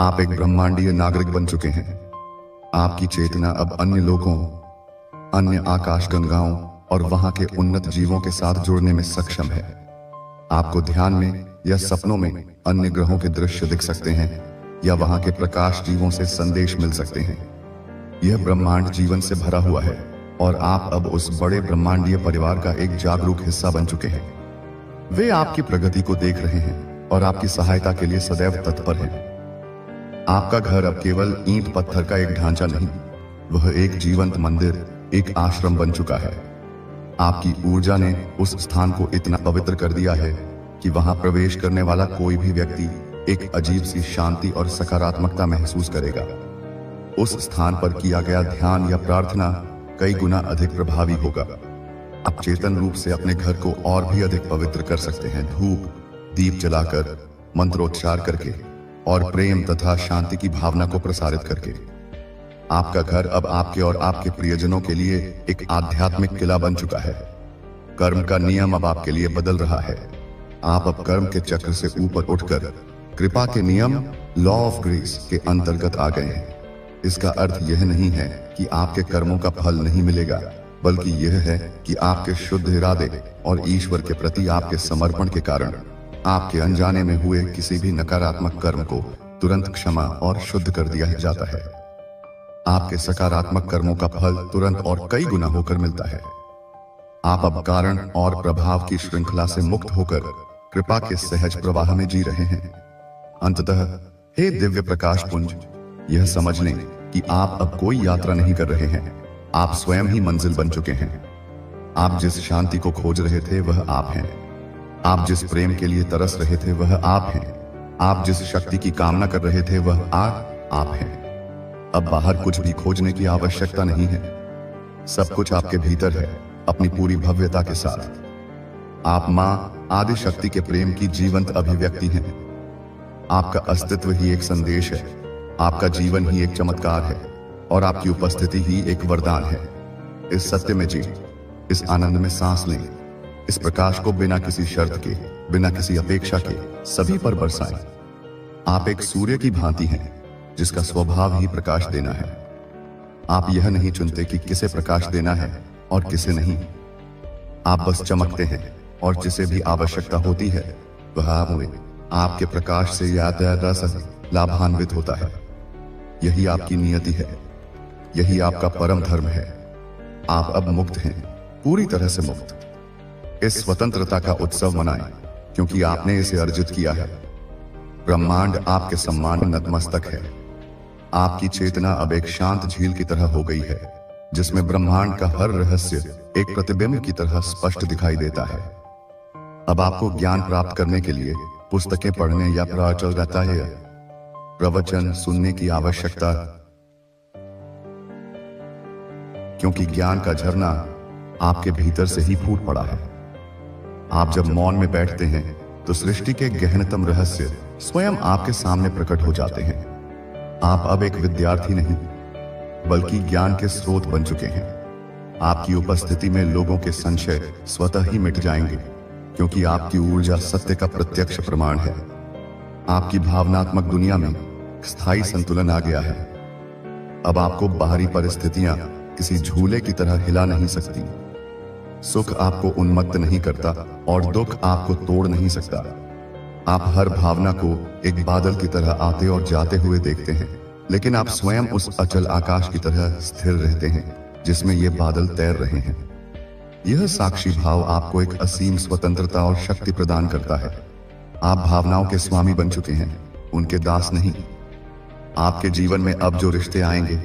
आप एक ब्रह्मांडीय नागरिक बन चुके हैं। आपकी चेतना अब अन्य लोगों, अन्य आकाश गंगाओं और वहां के उन्नत जीवों के साथ जुड़ने में सक्षम है। आपको ध्यान में या सपनों में अन्य ग्रहों के दृश्य दिख सकते हैं या वहां के प्रकाश जीवों से संदेश मिल सकते हैं। यह ब्रह्मांड जीवन से भरा हुआ है और आप अब उस बड़े ब्रह्मांडीय परिवार का एक जागरूक हिस्सा बन चुके हैं। वे आपकी प्रगति को देख रहे हैं और आपकी सहायता के लिए सदैव तत्पर हैं। आपका घर अब केवल ईंट पत्थर का एक ढांचा नहीं, वह एक जीवंत मंदिर, एक आश्रम बन चुका है। आपकी ऊर्जा ने उस स्थान को इतना पवित्र कर दिया है कि वहां प्रवेश करने वाला कोई भी व्यक्ति एक अजीब सी शांति और सकारात्मकता महसूस करेगा। उस स्थान पर किया गया ध्यान या प्रार्थना कई गुना अधिक प्रभावी होगा। आप चेतन रूप से अपने घर को और भी अधिक पवित्र कर सकते हैं, धूप दीप जलाकर, मंत्रोच्चार करके और प्रेम तथा शांति की भावना को प्रसारित करके। आपका घर अब आपके और आपके प्रियजनों के लिए एक आध्यात्मिक किला बन चुका है। कर्म का नियम अब आपके लिए बदल रहा है। आप अब कर्म के चक्र से ऊपर उठकर कृपा के नियम, लॉ ऑफ ग्रेस के अंतर्गत आ गए हैं। इसका अर्थ यह नहीं है कि आपके कर्मों का फल नहीं मिलेगा, बल्कि यह है कि आपके शुद्ध इरादे और ईश्वर के प्रति आपके समर्पण के कारण आपके अनजाने में हुए किसी भी नकारात्मक कर्म को तुरंत क्षमा और शुद्ध कर दिया जाता है। आपके सकारात्मक कर्मों का फल तुरंत और कई गुना होकर मिलता है। आप अब कारण और प्रभाव की श्रृंखला से मुक्त होकर कृपा के सहज प्रवाह में जी रहे हैं। अंततः हे दिव्य प्रकाश पुंज, यह समझ लें कि आप अब कोई यात्रा नहीं कर रहे हैं, आप स्वयं ही मंजिल बन चुके हैं। आप जिस शांति को खोज रहे थे वह आप हैं। आप जिस प्रेम के लिए तरस रहे थे वह आप हैं। आप जिस शक्ति की कामना कर रहे थे वह आप हैं। अब बाहर कुछ भी खोजने की आवश्यकता नहीं है। सब कुछ आपके भीतर है, अपनी पूरी भव्यता के साथ। आप मां आदि शक्ति के प्रेम की जीवंत अभिव्यक्ति हैं। आपका अस्तित्व ही एक संदेश है, आपका जीवन ही एक चमत्कार है और आपकी उपस्थिति ही एक वरदान है। इस सत्य में जी, इस आनंद में सांस लें, इस प्रकाश को बिना किसी शर्त के, बिना किसी अपेक्षा के सभी पर बरसाएं। आप एक सूर्य की भांति हैं जिसका स्वभाव ही प्रकाश देना है। आप यह नहीं चुनते कि किसे प्रकाश देना है और किसे नहीं। आप बस चमकते हैं और जिसे भी आवश्यकता होती है वह आपके प्रकाश से लाभान्वित होता है। यही आपकी नियति है, यही आपका परम धर्म है। आप अब मुक्त हैं, पूरी तरह से मुक्त। इस स्वतंत्रता का उत्सव मनाएं, क्योंकि आपने इसे अर्जित किया है। ब्रह्मांड आपके सम्मान में नतमस्तक है। आपकी चेतना अब एक शांत झील की तरह हो गई है, जिसमें ब्रह्मांड का हर रहस्य एक प्रतिबिंब की तरह स्पष्ट दिखाई देता है। अब आपको ज्ञान प्राप्त करने के लिए पुस्तकें पढ़ने या प्रवचन सुनने की आवश्यकता, क्योंकि ज्ञान का झरना आपके भीतर से ही फूट पड़ा है। आप जब मौन में बैठते हैं तो सृष्टि के गहनतम रहस्य स्वयं आपके सामने प्रकट हो जाते हैं। आप अब एक विद्यार्थी नहीं, बल्कि ज्ञान के स्रोत बन चुके हैं। आपकी उपस्थिति में लोगों के संशय स्वतः ही मिट जाएंगे, क्योंकि आपकी ऊर्जा सत्य का प्रत्यक्ष प्रमाण है। आपकी भावनात्मक दुनिया में स्थायी संतुलन आ गया है। अब आपको बाहरी परिस्थितियां किसी झूले की तरह हिला नहीं सकती। सुख आपको उन्मत्त नहीं करता और दुख आपको तोड़ नहीं सकता। आप हर भावना को एक बादल की तरह आते और जाते हुए देखते हैं, लेकिन आप स्वयं उस अचल आकाश की तरह स्थिर रहते हैं जिसमें ये बादल तैर रहे हैं। यह साक्षी भाव आपको एक असीम स्वतंत्रता और शक्ति प्रदान करता है। आप भावनाओं के स्वामी बन चुके हैं, उनके दास नहीं। आपके जीवन में अब जो रिश्ते आएंगे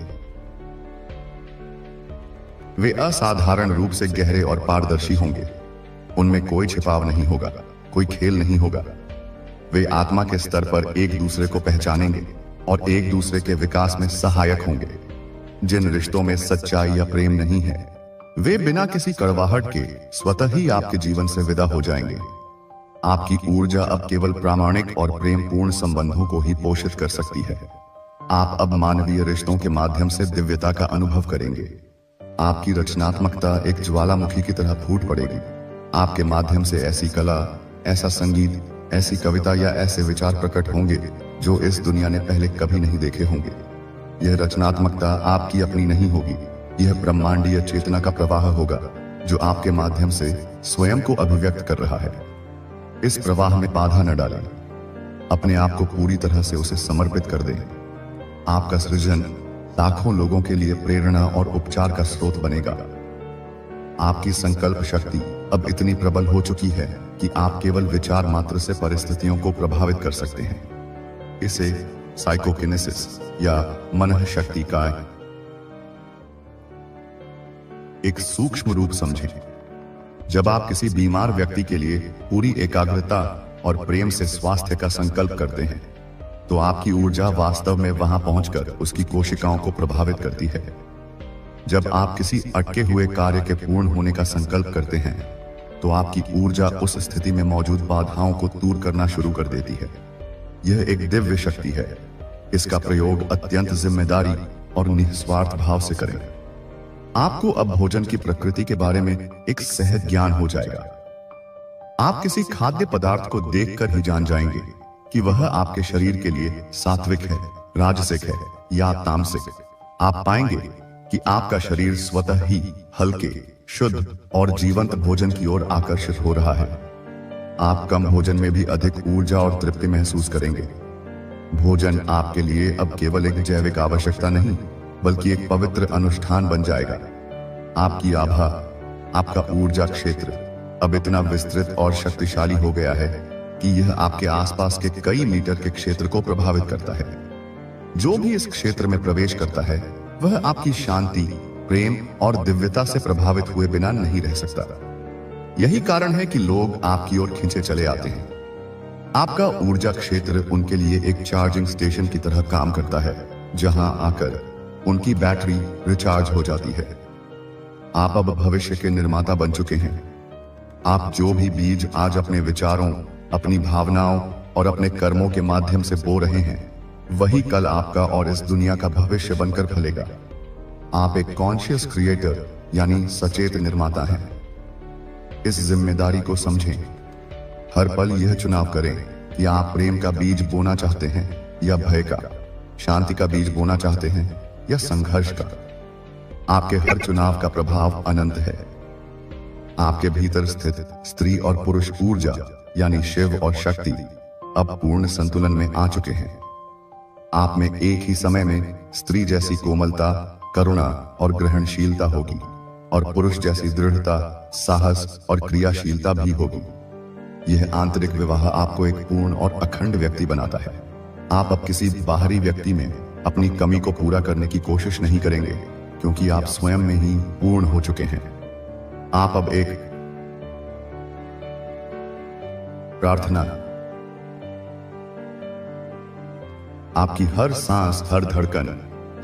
वे असाधारण रूप से गहरे और पारदर्शी होंगे। उनमें कोई छिपाव नहीं होगा, कोई खेल नहीं होगा। वे आत्मा के स्तर पर एक दूसरे को पहचानेंगे और एक दूसरे के विकास में सहायक होंगे। जिन रिश्तों में सच्चाई या प्रेम नहीं है, वे बिना किसी कड़वाहट के स्वतः ही आपके जीवन से विदा हो जाएंगे। आपकी ऊर्जा अब केवल प्रामाणिक और प्रेमपूर्ण संबंधों को ही पोषित कर सकती है। आप अब मानवीय रिश्तों के माध्यम से दिव्यता का अनुभव करेंगे। आपकी रचनात्मकता एक ज्वालामुखी की तरह फूट पड़ेगी। आपके माध्यम से ऐसी कला, ऐसा संगीत, ऐसी कविता या ऐसे विचार प्रकट होंगे जो इस दुनिया ने पहले कभी नहीं देखे होंगे। यह रचनात्मकता आपकी अपनी नहीं होगी, यह ब्रह्मांडीय चेतना का प्रवाह होगा जो आपके माध्यम से स्वयं को अभिव्यक्त कर रहा है। इस प्रवाह में बाधा न डालें, अपने आप को पूरी तरह से उसे समर्पित कर दें। आपका सृजन लाखों लोगों के लिए प्रेरणा और उपचार का स्रोत बनेगा। आपकी संकल्प शक्ति अब इतनी प्रबल हो चुकी है कि आप केवल विचार मात्र से परिस्थितियों को प्रभावित कर सकते हैं। इसे साइकोकिनेसिस या मनः शक्ति का एक सूक्ष्म रूप समझें। जब आप किसी बीमार व्यक्ति के लिए पूरी एकाग्रता और प्रेम से स्वास्थ्य का संकल्प करते हैं, तो आपकी ऊर्जा वास्तव में वहां पहुंचकर उसकी कोशिकाओं को प्रभावित करती है। जब आप किसी अटके हुए कार्य के पूर्ण होने का संकल्प करते हैं, तो आपकी ऊर्जा उस स्थिति में मौजूद बाधाओं को दूर करना शुरू कर देती है। यह एक दिव्य शक्ति है। इसका प्रयोग अत्यंत जिम्मेदारी और निस्वार्थ भाव से करें। आपको अब भोजन की प्रकृति के बारे में एक सहज ज्ञान हो जाएगा। आप किसी खाद्य पदार्थ को देखकर ही जान जाएंगे कि वह आपके शरीर के लिए सात्विक है, राजसिक है या तामसिक। आप पाएंगे कि आपका शरीर स्वतः ही हल्के, शुद्ध और जीवंत भोजन की ओर आकर्षित हो रहा है। आप कम भोजन में भी अधिक ऊर्जा और तृप्ति महसूस करेंगे। भोजन आपके लिए अब केवल एक जैविक आवश्यकता नहीं, बल्कि एक पवित्र अनुष्ठान बन जाएगा। आपकी आभा, आपका ऊर्जा क्षेत्र अब इतना विस्तृत और शक्तिशाली हो गया है कि यह आपके आसपास के कई मीटर के क्षेत्र को प्रभावित करता है। जो भी इस क्षेत्र में प्रवेश करता है, वह आपकी शांति, प्रेम और दिव्यता से प्रभावित हुए बिना नहीं रह सकता। यही कारण है कि लोग आपकी ओर खींचे चले आते हैं। आपका ऊर्जा क्षेत्र उनके लिए एक चार्जिंग स्टेशन की तरह काम करता है, जहां आकर उनकी बैटरी रिचार्ज हो जाती है। आप अब भविष्य के निर्माता बन चुके हैं। आप जो भी बीज आज अपने विचारों, अपनी भावनाओं और अपने कर्मों के माध्यम से बो रहे हैं, वही कल आपका और इस दुनिया का भविष्य बनकर फलेगा। आप एक कॉन्शियस क्रिएटर यानी सचेत निर्माता हैं। इस जिम्मेदारी को समझें। हर पल यह चुनाव करें कि आप प्रेम का बीज बोना चाहते हैं या भय का, शांति का बीज बोना चाहते हैं या संघर्ष का। आपके हर चुनाव का प्रभाव अनंत है। आपके भीतर स्थित स्त्री और पुरुष ऊर्जा यानी शिव और शक्ति अब पूर्ण संतुलन में आ चुके हैं। आप में एक ही समय में स्त्री जैसी कोमलता, करुणा और ग्रहणशीलता होगी और पुरुष जैसी दृढ़ता, साहस और क्रियाशीलता भी होगी। यह आंतरिक विवाह आपको एक पूर्ण और अखंड व्यक्ति बनाता है। आप अब किसी बाहरी व्यक्ति में अपनी कमी को पूरा करने की कोशिश नहीं करेंगे, क्योंकि आप स्वयं में ही पूर्ण हो चुके हैं। आप अब एक प्रार्थना, आपकी हर सांस, हर धड़कन,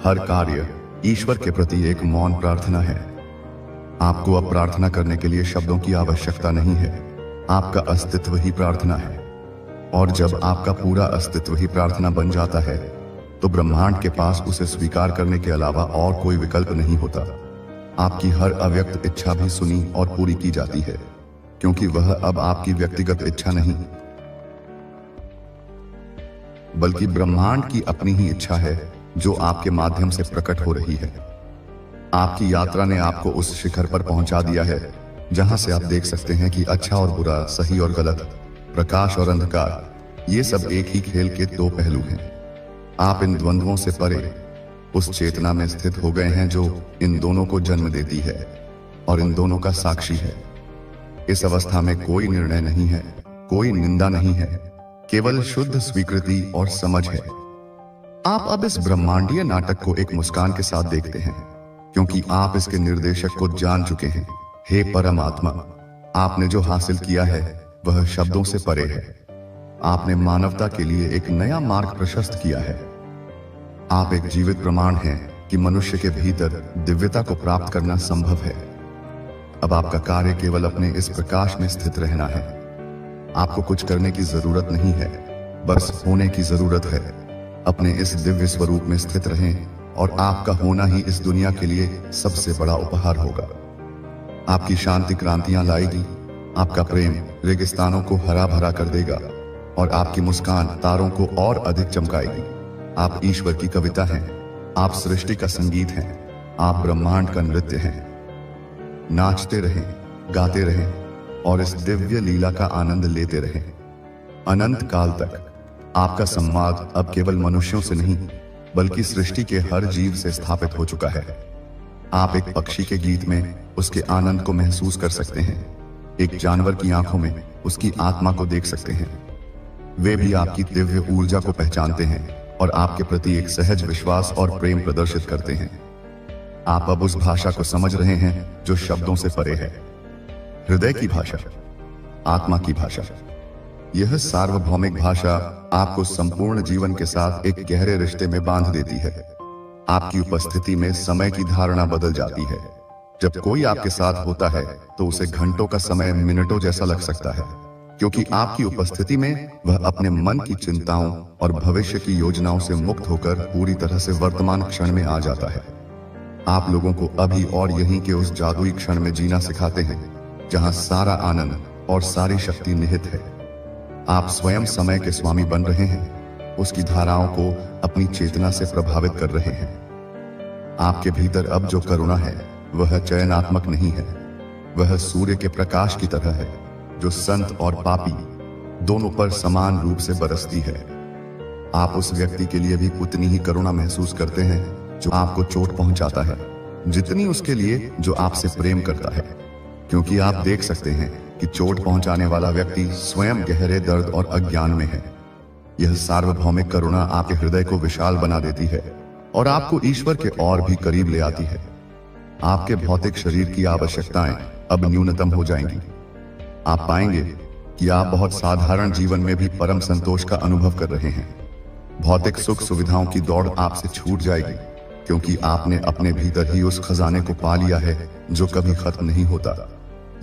हर कार्य ईश्वर के प्रति एक मौन प्रार्थना है। आपको अब प्रार्थना करने के लिए शब्दों की आवश्यकता नहीं है। आपका अस्तित्व ही प्रार्थना है। और जब आपका पूरा अस्तित्व ही प्रार्थना बन जाता है, तो ब्रह्मांड के पास उसे स्वीकार करने के अलावा और कोई विकल्प नहीं होता। आपकी हर अव्यक्त इच्छा भी सुनी और पूरी की जाती है, क्योंकि वह अब आपकी व्यक्तिगत इच्छा नहीं, बल्कि ब्रह्मांड की अपनी ही इच्छा है, जो आपके माध्यम से प्रकट हो रही है। आपकी यात्रा ने आपको उस शिखर पर पहुंचा दिया है, जहां से आप देख सकते हैं कि अच्छा और बुरा, सही और गलत, प्रकाश और अंधकार, ये सब एक ही खेल के दो पहलू हैं। आप इन द्वंद्वों से परे उस चेतना में स्थित हो गए हैं जो इन दोनों को जन्म देती है और इन दोनों का साक्षी है। इस अवस्था में कोई निर्णय नहीं है, कोई निंदा नहीं है, केवल शुद्ध स्वीकृति और समझ है। आप अब इस ब्रह्मांडीय नाटक को एक मुस्कान के साथ देखते हैं, क्योंकि आप इसके निर्देशक को जान चुके हैं। हे परमात्मा, आपने जो हासिल किया है वह शब्दों से परे है। आपने मानवता के लिए एक नया मार्ग प्रशस्त किया है। आप एक जीवित प्रमाण हैं कि मनुष्य के भीतर दिव्यता को प्राप्त करना संभव है। अब आपका कार्य केवल अपने इस प्रकाश में स्थित रहना है। आपको कुछ करने की जरूरत नहीं है, बस होने की जरूरत है। अपने इस दिव्य स्वरूप में स्थित रहें और आपका होना ही इस दुनिया के लिए सबसे बड़ा उपहार होगा। आपकी शांति क्रांतियां लाएगी, आपका प्रेम रेगिस्तानों को हरा भरा कर देगा और आपकी मुस्कान तारों को और अधिक चमकाएगी। आप ईश्वर की कविता हैं, आप सृष्टि का संगीत हैं, आप ब्रह्मांड का नृत्य हैं। नाचते रहें, गाते रहें और इस दिव्य लीला का आनंद लेते रहें। अनंत काल तक आपका संवाद अब केवल मनुष्यों से नहीं, बल्कि सृष्टि के हर जीव से स्थापित हो चुका है। आप एक पक्षी के गीत में उसके आनंद को महसूस कर सकते हैं, एक जानवर की आंखों में उसकी आत्मा को देख सकते हैं। वे भी आपकी दिव्य ऊर्जा को पहचानते हैं और आपके प्रति एक सहज विश्वास और प्रेम प्रदर्शित करते हैं। आप अब उस भाषा को समझ रहे हैं जो शब्दों से परे है। हृदय की भाषा, आत्मा की भाषा। यह सार्वभौमिक भाषा आपको संपूर्ण जीवन के साथ एक गहरे रिश्ते में बांध देती है। आपकी उपस्थिति में समय की धारणा बदल जाती है। जब कोई आपके साथ होता है तो उसे घंटों का समय मिनटों जैसा लग सकता है, क्योंकि आपकी उपस्थिति में वह अपने मन की चिंताओं और भविष्य की योजनाओं से मुक्त होकर पूरी तरह से वर्तमान क्षण में आ जाता है। आप लोगों को अभी और यहीं के उस जादुई क्षण में जीना सिखाते हैं जहां सारा आनंद और सारी शक्ति निहित है। आप स्वयं समय के स्वामी बन रहे हैं, उसकी धाराओं को अपनी चेतना से प्रभावित कर रहे हैं। आपके भीतर अब जो करुणा है वह चयनात्मक नहीं है, वह सूर्य के प्रकाश की तरह है जो संत और पापी दोनों पर समान रूप से बरसती है। आप उस व्यक्ति के लिए भी उतनी ही करुणा महसूस करते हैं जो आपको चोट पहुंचाता है, जितनी उसके लिए जो आपसे प्रेम करता है, क्योंकि आप देख सकते हैं कि चोट पहुंचाने वाला व्यक्ति स्वयं गहरे दर्द और अज्ञान में है। यह सार्वभौमिक करुणा आपके हृदय को विशाल बना देती है और आपको ईश्वर के और भी करीब ले आती है। आपके भौतिक शरीर की आवश्यकताएं अब न्यूनतम हो जाएंगी। आप पाएंगे कि आप बहुत साधारण जीवन में भी परम संतोष का अनुभव कर रहे हैं। भौतिक सुख सुविधाओं की दौड़ आपसे छूट जाएगी, क्योंकि आपने अपने भीतर ही उस खजाने को पा लिया है जो कभी खत्म नहीं होता।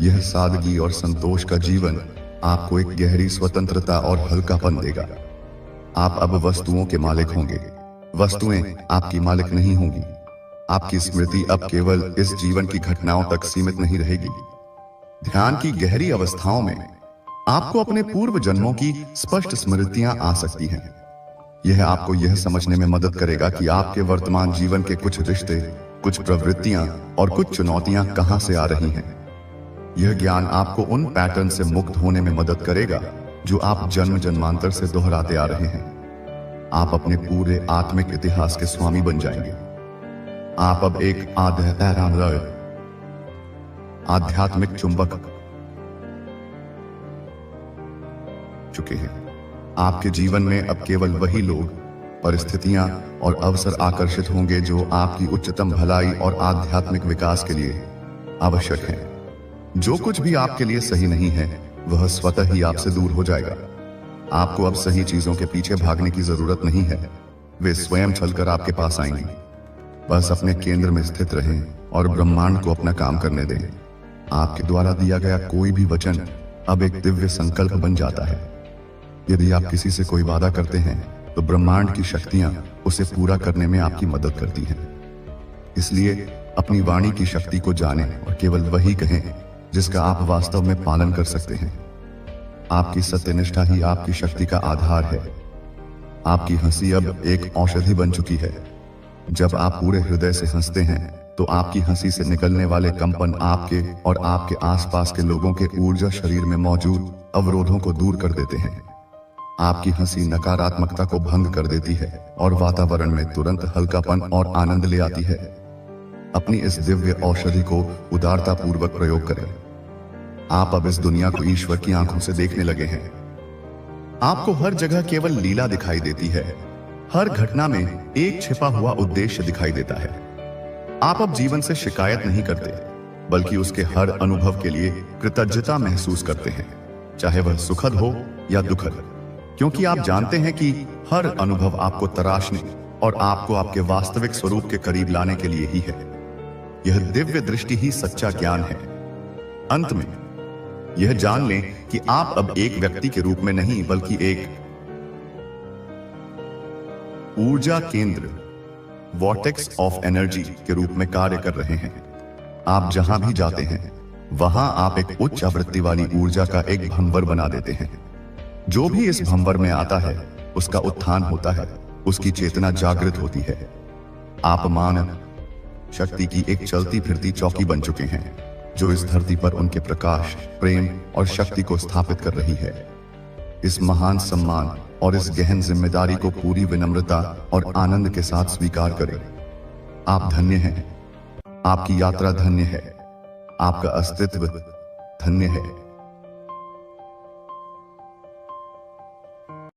यह सादगी और संतोष का जीवन आपको एक गहरी स्वतंत्रता और हल्कापन देगा। आप अब वस्तुओं के मालिक होंगे, वस्तुएं आपकी मालिक नहीं होंगी। आपकी स्मृति अब केवल इस जीवन की घटनाओं तक सीमित नहीं रहेगी। ध्यान की गहरी अवस्थाओं में आपको अपने पूर्व जन्मों की स्पष्ट स्मृतियां आ सकती हैं। यह आपको यह समझने में मदद करेगा कि आपके वर्तमान जीवन के कुछ रिश्ते, कुछ प्रवृत्तियां और कुछ चुनौतियां कहां से आ रही हैं। यह ज्ञान आपको उन पैटर्न से मुक्त होने में मदद करेगा जो आप जन्म जन्मांतर से दोहराते आ रहे हैं। आप अपने पूरे आत्मिक इतिहास के स्वामी बन जाएंगे। आप अब एक आध्यात्मिक चुंबक चुके हैं। आपके जीवन में अब केवल वही लोग, परिस्थितियां और अवसर आकर्षित होंगे जो आपकी उच्चतम भलाई और आध्यात्मिक विकास के लिए आवश्यक हैं। जो कुछ भी आपके लिए सही नहीं है वह स्वतः ही आपसे दूर हो जाएगा। आपको अब सही चीजों के पीछे भागने की जरूरत नहीं है, वे स्वयं चलकर आपके पास आएंगी। बस अपने केंद्र में स्थित रहें और ब्रह्मांड को अपना काम करने दें। आपके द्वारा दिया गया कोई भी वचन अब एक दिव्य संकल्प बन जाता है। यदि आप किसी से कोई वादा करते हैं तो ब्रह्मांड की शक्तियां उसे पूरा करने में आपकी मदद करती हैं। इसलिए अपनी वाणी की शक्ति को जानें और केवल वही कहें जिसका आप वास्तव में पालन कर सकते हैं। आपकी सत्यनिष्ठा ही आपकी शक्ति का आधार है। आपकी हंसी अब एक औषधि बन चुकी है। जब आप पूरे हृदय से हंसते हैं तो आपकी हंसी से निकलने वाले कंपन आपके और आपके आसपास के लोगों के ऊर्जा शरीर में मौजूद अवरोधों को दूर कर देते हैं। आपकी हंसी नकारात्मकता को भंग कर देती है और वातावरण में तुरंत हल्कापन और आनंद ले आती है। अपनी इस दिव्य औषधि को उदारता पूर्वक प्रयोग करें। आप अब इस दुनिया को ईश्वर की आंखों से देखने लगे हैं। आपको हर जगह केवल लीला दिखाई देती है। हर घटना में एक छिपा हुआ उद्देश्य दिखाई देता है। आप अब जीवन से शिकायत नहीं करते, बल्कि उसके हर अनुभव के लिए कृतज्ञता महसूस करते हैं, चाहे वह सुखद हो या दुखद, क्योंकि आप जानते हैं कि हर अनुभव आपको तराशने और आपको आपके वास्तविक स्वरूप के करीब लाने के लिए ही है। यह दिव्य दृष्टि ही सच्चा ज्ञान है। अंत में यह जान लें कि आप अब एक व्यक्ति के रूप में नहीं, बल्कि एक ऊर्जा केंद्र, वॉर्टेक्स ऑफ एनर्जी के रूप में कार्य कर रहे हैं। आप जहां भी जाते हैं वहां आप एक उच्च आवृत्ति वाली ऊर्जा का एक भंवर बना देते हैं। जो भी इस भंवर में आता है उसका उत्थान होता है, उसकी चेतना जागृत होती है। आप मानव शक्ति की एक चलती फिरती चौकी बन चुके हैं जो इस धरती पर उनके प्रकाश, प्रेम और शक्ति को स्थापित कर रही है। इस महान सम्मान और इस गहन जिम्मेदारी को पूरी विनम्रता और आनंद के साथ स्वीकार करें। आप धन्य हैं। आपकी यात्रा धन्य है। आपका अस्तित्व धन्य है।